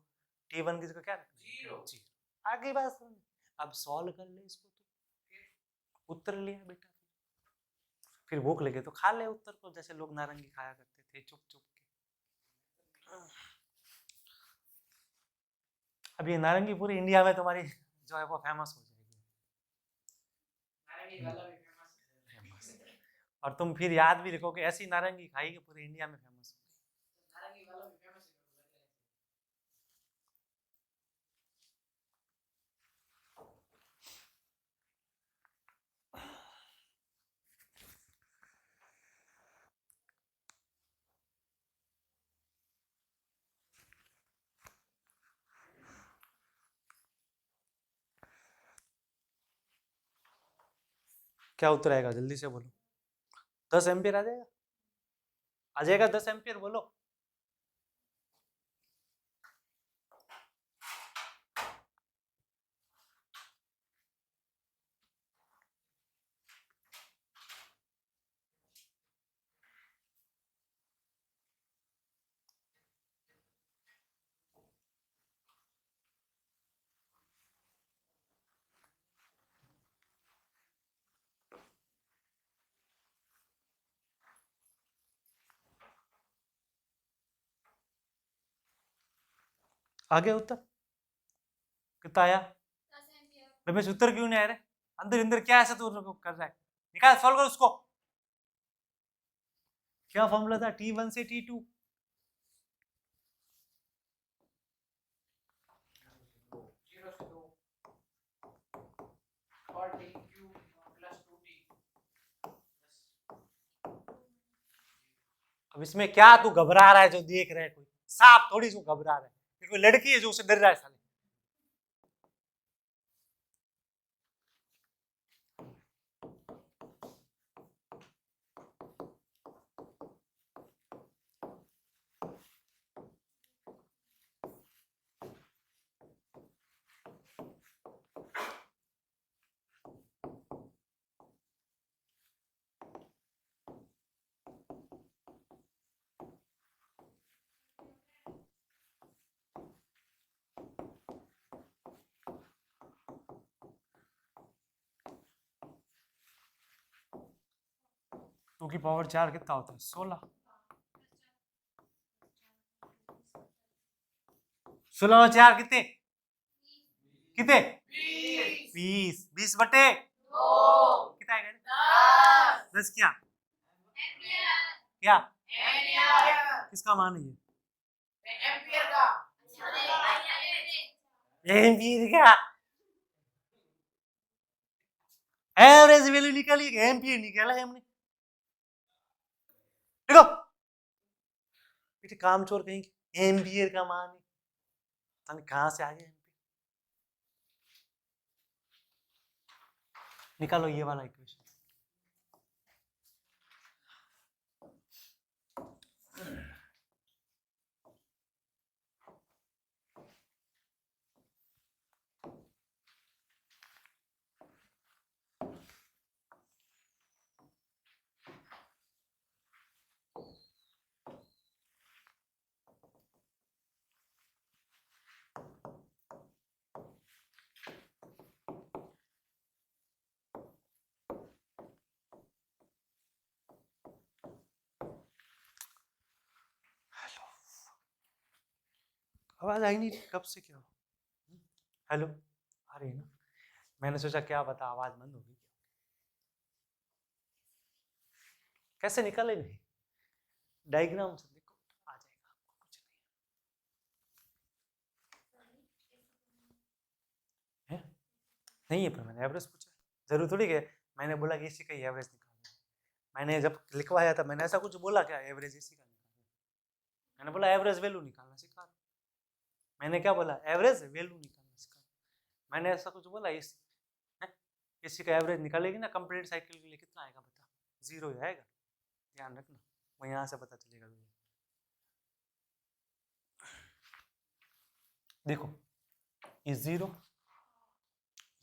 t1 की जगह क्या रखना है? 0। आगे बात समझ। अब सॉल्व कर ले इसको, तो उत्तर लिया बेटा। फिर भूख लगे तो खा ले उत्तर को, जैसे लोग नारंगी खाया करते थे चुप चुप के। अब ये नारंगी पूरी इंडिया में तुम्हारी जो है वो फेमस हो जाएगी। और तुम फिर याद भी रखो कि ऐसी नारंगी खाई कि पूरे इंडिया में फेमस हो गई। क्या उत्तर आएगा? जल्दी से बोलो। 10 एम्पियर आ जाएगा? आ जाएगा 10 एम्पियर? बोलो। आ गया उत्तर? कितना आया? 10 एम्पियर। रमेश उत्तर क्यों नहीं आ रहा? अंदर अंदर क्या ऐसा तू कर रहा है? निकाल, सॉल्व कर उसको। क्या फॉर्मूला था? t1 से t2। अब इसमें क्या तू घबरा रहा है? जो देख रहा है कोई सांप थोड़ी सी घबरा रहा है, कोई लड़की है जो उसे डर रहा है साले। 2 की पावर 4 कितना होता है? 16। 16 और 4 कितने? कितने? 20। 20 बटे कितना आएगा? 10 क्या? क्या किसका मान है ये? एम्पियर का एवरेज वैल्यू निकाली, एम्पियर निकाला है हमने। देखो बेटे कामचोर कहीं एम्पियर का मान है, पता नहीं कहां से आ गया एम्पियर। निकालो ये वाला इक्वेशन। आवाज आई नहीं कब से? क्या हेलो आ रही है ना? मैंने सोचा क्या पता आवाज बंद होगी। कैसे निकालेंगे? डायग्राम से देखो आ जाएगा आपको, कुछ नहीं है। नहीं है पर मैंने एवरेज पूछा, जरूर थोड़ी है मैंने बोला कि इसी का ही एवरेज निकालना। मैंने जब लिखवाया था मैंने ऐसा कुछ बोला क्या एवरेज इसी का निकालना? मैंने बोला एवरेज वैल्यू निकालना सिखा। मैंने क्या बोला? एवरेज वैल्यू निकालना सिखा। मैंने ऐसा कुछ बोला? इसी का एवरेज निकालेगी ना कंप्लीट साइकिल के लिए कितना आएगा बता? 0 ही आएगा, ध्यान रखना, वो यहाँ से पता चलेगा। देखो ये 0,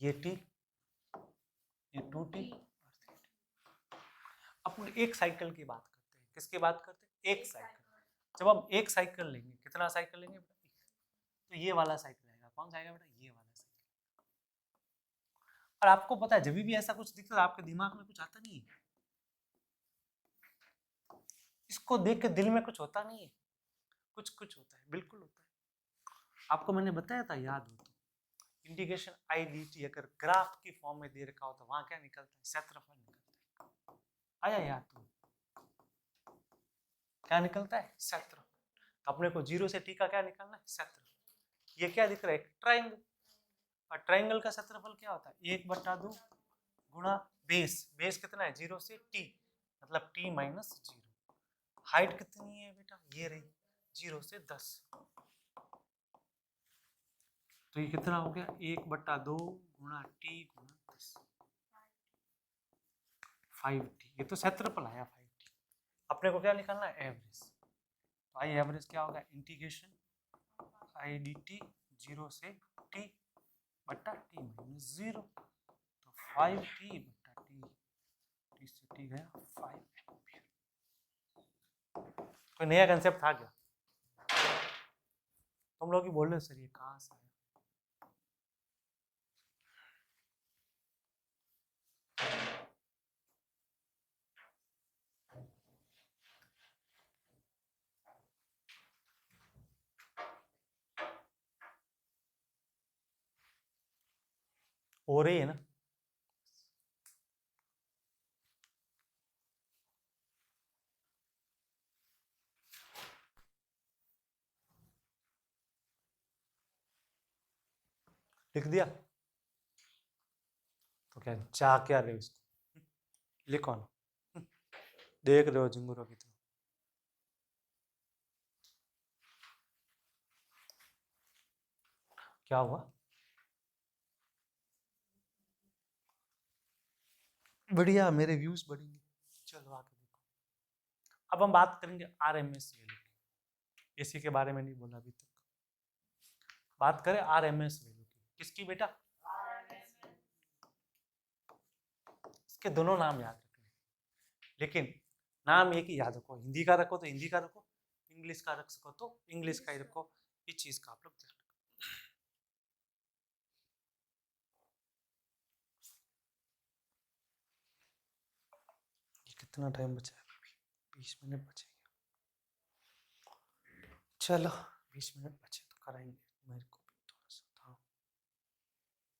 ये t, ये 2t। अपन एक साइकिल की बात करते हैं। किसकी बात करते हैं? एक साइकिल। जब हम एक साइकिल लेंगे, कितना साइकिल लेंगे? तो ये वाला साइकिल आएगा। कौन सा आएगा बेटा? ये वाला साइकिल। और आपको पता है जब भी ऐसा कुछ दिखता है आपके दिमाग में कुछ आता नहीं है, इसको देख के दिल में कुछ होता नहीं है, कुछ कुछ होता है, बिल्कुल होता है। आपको मैंने बताया था, याद हो तो, इंटीग्रेशन आई डी टी अगर ग्राफ की फॉर्म में दे रखा हो तो वहां क्या निकलता है? क्षेत्रफल निकलता है। आया याद तो? क्या निकलता है? क्षेत्रफल। अपने को 0 से t का क्या निकालना है? क्षेत्रफल। ये क्या दिख रहा है? ट्राइंगल। और ट्राइंगल का क्षेत्रफल क्या होता है? 1/2 गुणा बेस। बेस कितना है? 0 से t, मतलब t माइनस 0। हाइट कितनी है बेटा? ये रही 0 से 10। तो ये कितना हो गया? 1/2 गुणा t गुणा 10, 5t। ये तो क्षेत्रफल आया 5t। अपने को क्या निकालना है? एवरेज। तो आई एवरेज क्या होगा? इंटीग्रेशन आई डी टी 0 से t बट्टा t माइनस 0। तो 5t बट्टा t से t गया 5 एम्पियर। कोई नया कंसेप्ट था क्या? तुम लोग ही बोल रहे हो सर ये कहाँ से आया? हो रही है ना? लिख दिया तो क्या चाह क्या रहे उसको? लिखो ना, देख रहे हो झिंगुरों की तरह। क्या हुआ? बढ़िया, मेरे व्यूज बढ़ेंगे। चलो आगे देखो। अब हम बात करेंगे आरएमएस वैल्यू की। इसी के बारे में नहीं बोला अभी तक। बात करें आरएमएस वैल्यू की। किसकी बेटा? इसके दोनों नाम याद रखने, लेकिन नाम एक ही याद रखो। हिंदी का रखो तो हिंदी का रखो, इंग्लिश का रख सको तो इंग्लिश का ही रखो। इस चीज का आप लोग ध्यान रखो। कितना टाइम बचा है अभी? 20 मिनट बचेंगे। चलो 20 मिनट बचे तो कराएंगे। मेरे को भी थोड़ा सा था,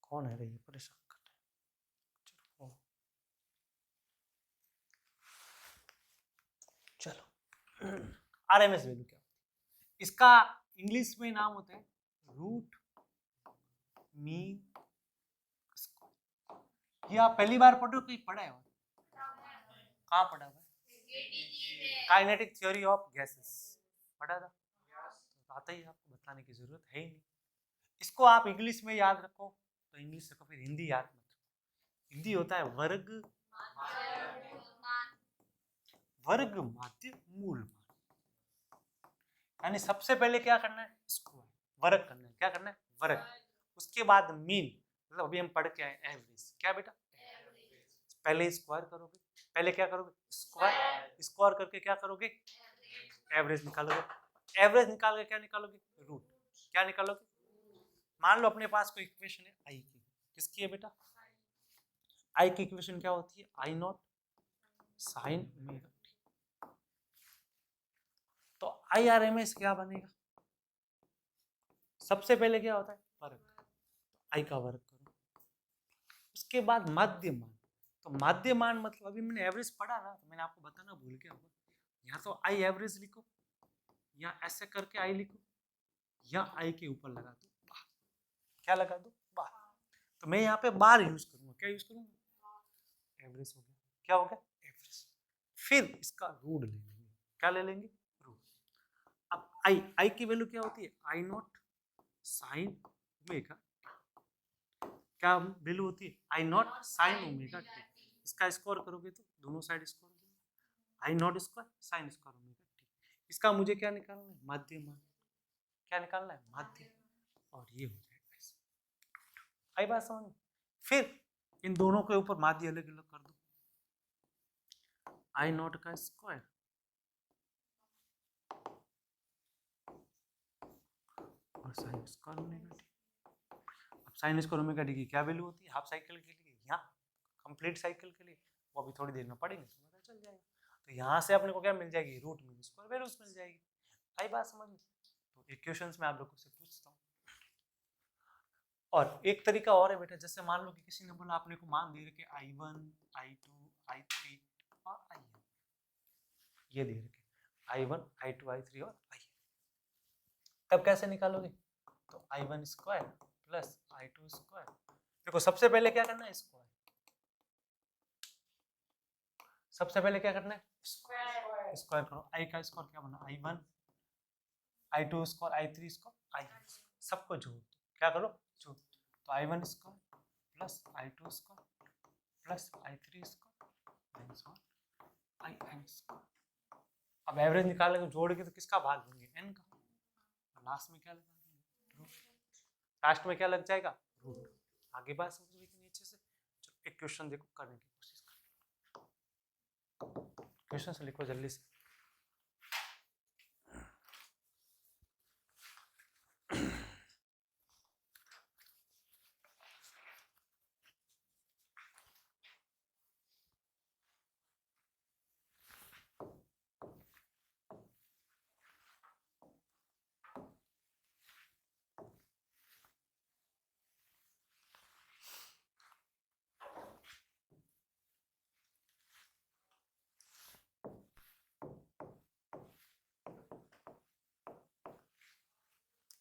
कौन है ये परेशान कर रहे हैं। चलो RMS वैल्यू क्या, इसका इंग्लिश में नाम होता है रूट मीन स्क्वायर। ये आप पहली बार पढ़ रहे हो, कहीं पढ़ा है? कहाँ पढ़ा हुआ है? काइनेटिक थ्योरी ऑफ गैसेस पढ़ा था, तो आता ही, आपको बताने की जरूरत है ही नहीं। इसको आप इंग्लिश में याद रखो तो इंग्लिश रखो, फिर हिंदी याद मत रखो। हिंदी होता है वर्ग माध्य मूल मान। यानी सबसे पहले क्या करना है, स्क्वायर वर्ग करना है। क्या करना है? वर्ग। उसके बाद मीन, मतलब अभी हम पढ़ के आए एवरेज। क्या बेटा? पहले स्क्वायर करोगे, पहले क्या करोगे? स्क्वायर। स्क्वायर करके क्या करोगे? एवरेज निकालोगे। एवरेज निकाल के क्या निकालोगे? रूट। क्या निकालोगे? मान लो अपने पास कोई इक्वेशन है आई की, किसकी है बेटा? आई की इक्वेशन क्या होती है? I not sine omega T. तो आई आर एम एस क्या बनेगा? सबसे पहले क्या होता है? वर्ग। आई का वर्ग करो, उसके बाद माध्य मान। तो माध्य मान मतलब अभी मैंने एवरेज पढ़ा ना, तो मैंने आपको बताना भूल गया होगा। यहाँ तो आई एवरेज लिखो, या ऐसे करके आई लिखो, या आई के ऊपर लगा दो बार। क्या लगा दो? बार। तो मैं यहाँ पे बार यूज करूंगा। क्या यूज करूंगा? एवरेज हो गया। क्या हो गया? एवरेज। फिर इसका रूट ले लेंगे। क्या ले लेंगे? रूट। अब आई की वैल्यू क्या होती है? I not sine omega. क्या वैल्यू होती है? I not sine omega T. इसका स्कोर करोगे तो दोनों side score, I not square sine square omega T. इसका मुझे क्या निकालना है? माध्य मान। क्या निकालना है? माध्य। और ये हो जाएगा ऐसे। आई बात समझ में? फिर इन दोनों के ऊपर माध्य अलग अलग कर दो। आई नॉट का स्क्वायर और साइन स्क्वायर ओमेगा टी। अब साइन स्क्वायर ओमेगा टी की क्या वैल्यू होती है हाफ साइकिल के लिए, यहाँ कंप्लीट साइकिल के लिए? वो अभी थोड़ी देर में पढ़ेंगे तो पता चल जाएगा। तो यहाँ से अपने को क्या मिल जाएगी? रूट मीन स्क्वायर वैल्यूज मिल जाएगी। आई बात समझ में? तो इक्वेशंस में आप लोगों से पूछता हूँ। और एक तरीका और है बेटा, जैसे मान लो कि किसी ने बोला आपने को मान दे रखे I1, I2, I3 और IN, ये दे रखे I1, I2, I3 और IN। तब कैसे निकालोगे? तो I1 square plus I2 square. देखो सबसे पहले क्या करना है? स्क्वायर। सबसे पहले क्या करना है? स्क्वायर। स्क्वायर करो। आई का स्क्वायर क्या बना? I1, I2 square, I3 square, IN। सबको जोड़ दो। क्या करो? जोड़। तो I1 square plus I2 square plus I3 square IN square. अब एवरेज निकालने को जोड़ के तो किसका भाग देंगे? n का। लास्ट में क्या लगा देंगे? रूट। लास्ट में क्या लग जाएगा? रूट। आगे बात समझ में इतनी अच्छे से? चलो एक क्वेश्चन देखो, करने की कोशिश करो। क्वेश्चन से लिखो जल्दी से।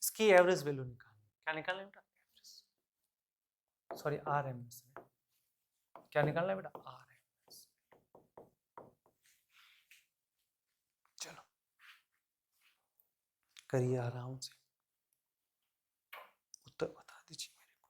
इसकी एवरेज वैल्यू निकालनी। क्या निकालना है बेटा? एवरेज। Sorry RMS. क्या निकालना है बेटा? आरएमएस। चलो करिए आराम से, उत्तर बता दीजिए मेरे को।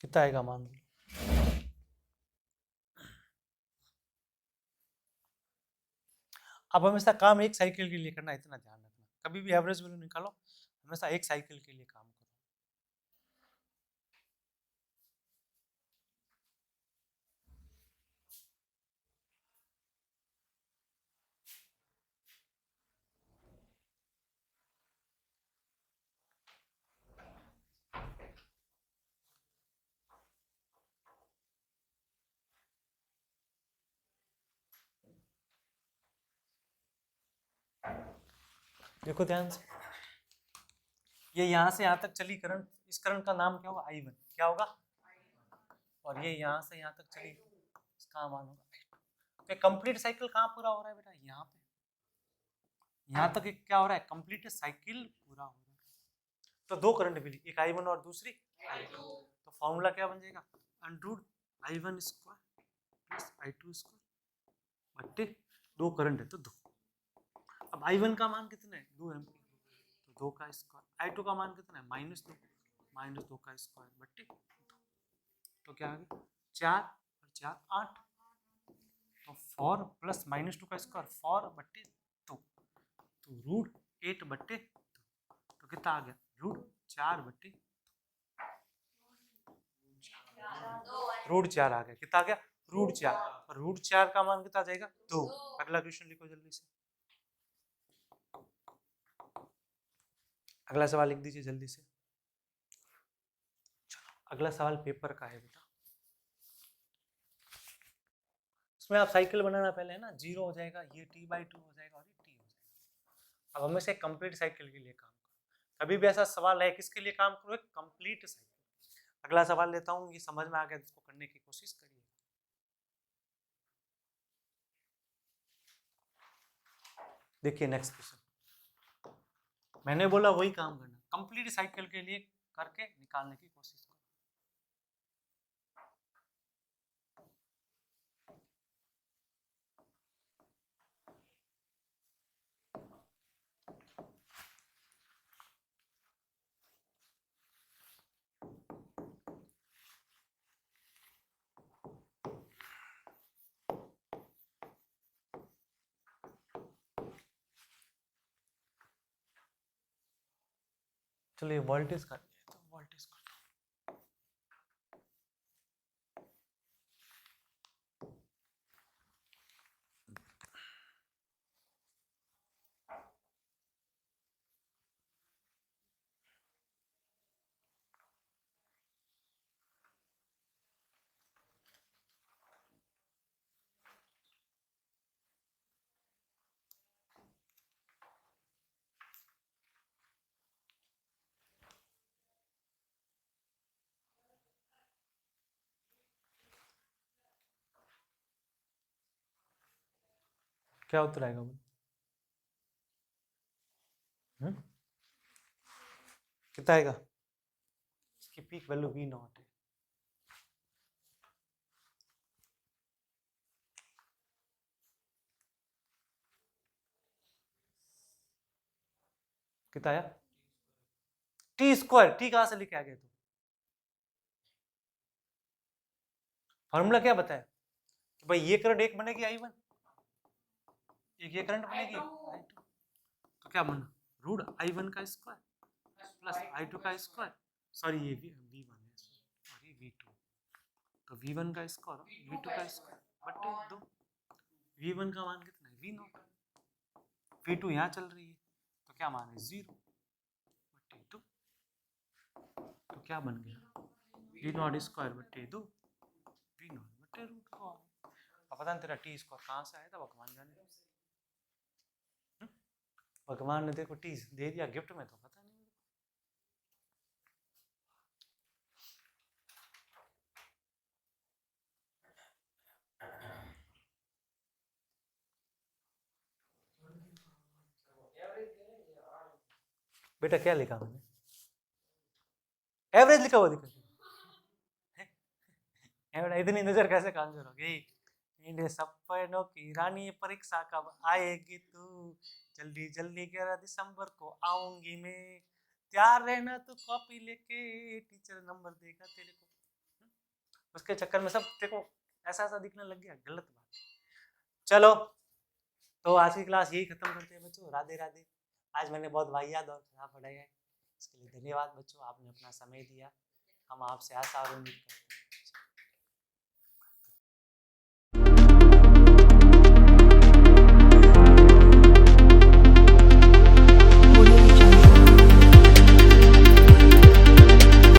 कितना आएगा मान लो। अब हमेशा काम एक साइकिल के लिए करना, इतना ध्यान रखना, कभी भी एवरेज वैल्यू निकालो हमेशा एक साइकिल के लिए काम करो। देखो ध्यान से, ये यहाँ से यहाँ तक चली करंट, इस करंट का नाम क्या होगा, I1, क्या होगा, और ये यहाँ से यहाँ तक चली, इसका मान होगा I2। तो कंप्लीट साइकिल कहाँ पूरा हो रहा है बेटा, यहाँ पे, यहाँ तक क्या हो रहा है, कंप्लीट साइकिल पूरा हो रहा है। तो दो करंट मिली, एक I1 और दूसरी I2। तो फॉर्मूला क्या बन जाएगा, under root I1 square plus I2 square बट्टे दो करंट है तो दो। अब I1 का मान कितना है, 2 एम्पीयर, तो 2 का स्क्वायर। I2 का मान कितना है, -2, -2 का स्क्वायर बट्टे 2। तो क्या आ गया, 4 और 4 8, तो 4 प्लस -2 का स्क्वायर 4 बट्टे 2, तो √8 बट्टे 2। तो कितना आ गया, √4 बट्टे √4 आ गया। कितना आ गया, √4, और √4 का मान कितना आ जाएगा, 2। अगला क्वेश्चन लिखो जल्दी से, अगला सवाल लिख दीजिए जल्दी से। चलो अगला सवाल पेपर का है बेटा, इसमें आप साइकिल बनाना पहले है ना, 0 हो जाएगा, ये T/2 हो जाएगा और ये T हो जाएगा। अब हमें से कंप्लीट साइकिल के लिए काम करो, कभी भी ऐसा सवाल है किसके लिए काम करो, एक कंप्लीट साइकिल। अगला सवाल लेता हूँ, ये समझ में आ गया, इसको करने की कोशिश करिए। देखिए नेक्स्ट क्वेश्चन, मैंने बोला वही काम करना, कंप्लीट साइकिल के लिए करके निकालने की कोशिश करो। चलिए वोल्टेज कर दिया, तो वोल्टेज कर, क्या उत्तर आएगा वो, कितना आएगा, इसकी पीक वैल्यू V0 है। कितना आया, T², T कहां से लेके आ गए तुम, फॉर्मूला क्या बताया कि भाई ये करंट एक बनेगी I1, एक ये करंट बनेगी I2, तो क्या बना, √I1 का स्क्वायर प्लस I2 का स्क्वायर, सॉरी ये V1 है और ये V2, तो V1 का स्क्वायर V2 का स्क्वायर बटे 2। V1 का मान कितना है, V0, V2 यहाँ चल रही है तो क्या मान है, 0 बटे 2। तो क्या बन गया, V0 स्क्वायर बटे 2, V0 बटे √2। अब पता नहीं तेरा T स्क्वायर कहाँ से आया था, भगवान जाने। भगवान ने देखो T दे दिया गिफ्ट में, तो पता नहीं। बेटा क्या लिखा मैंने, एवरेज लिखा हुआ दिखा, बेटा इतनी नजर कैसे कामजोर हो गई, इन सपनों की रानी परीक्षा कब आएगी तू, जल्दी जल्दी 11 दिसंबर को आऊंगी मैं, तैयार रहना तू कॉपी लेके, टीचर नंबर देगा तेरे को। उसके चक्कर में सब देखो ऐसा ऐसा दिखने लग गया, गलत बात। चलो तो आज की क्लास यही खत्म करते हैं बच्चों। राधे राधे। आज मैंने बहुत वाहियात और खराब पढ़ाई है, इसके लिए धन्यवाद बच्चों, आपने अपना समय दिया। हम आपसे आशा और उम्मीद करते हैं।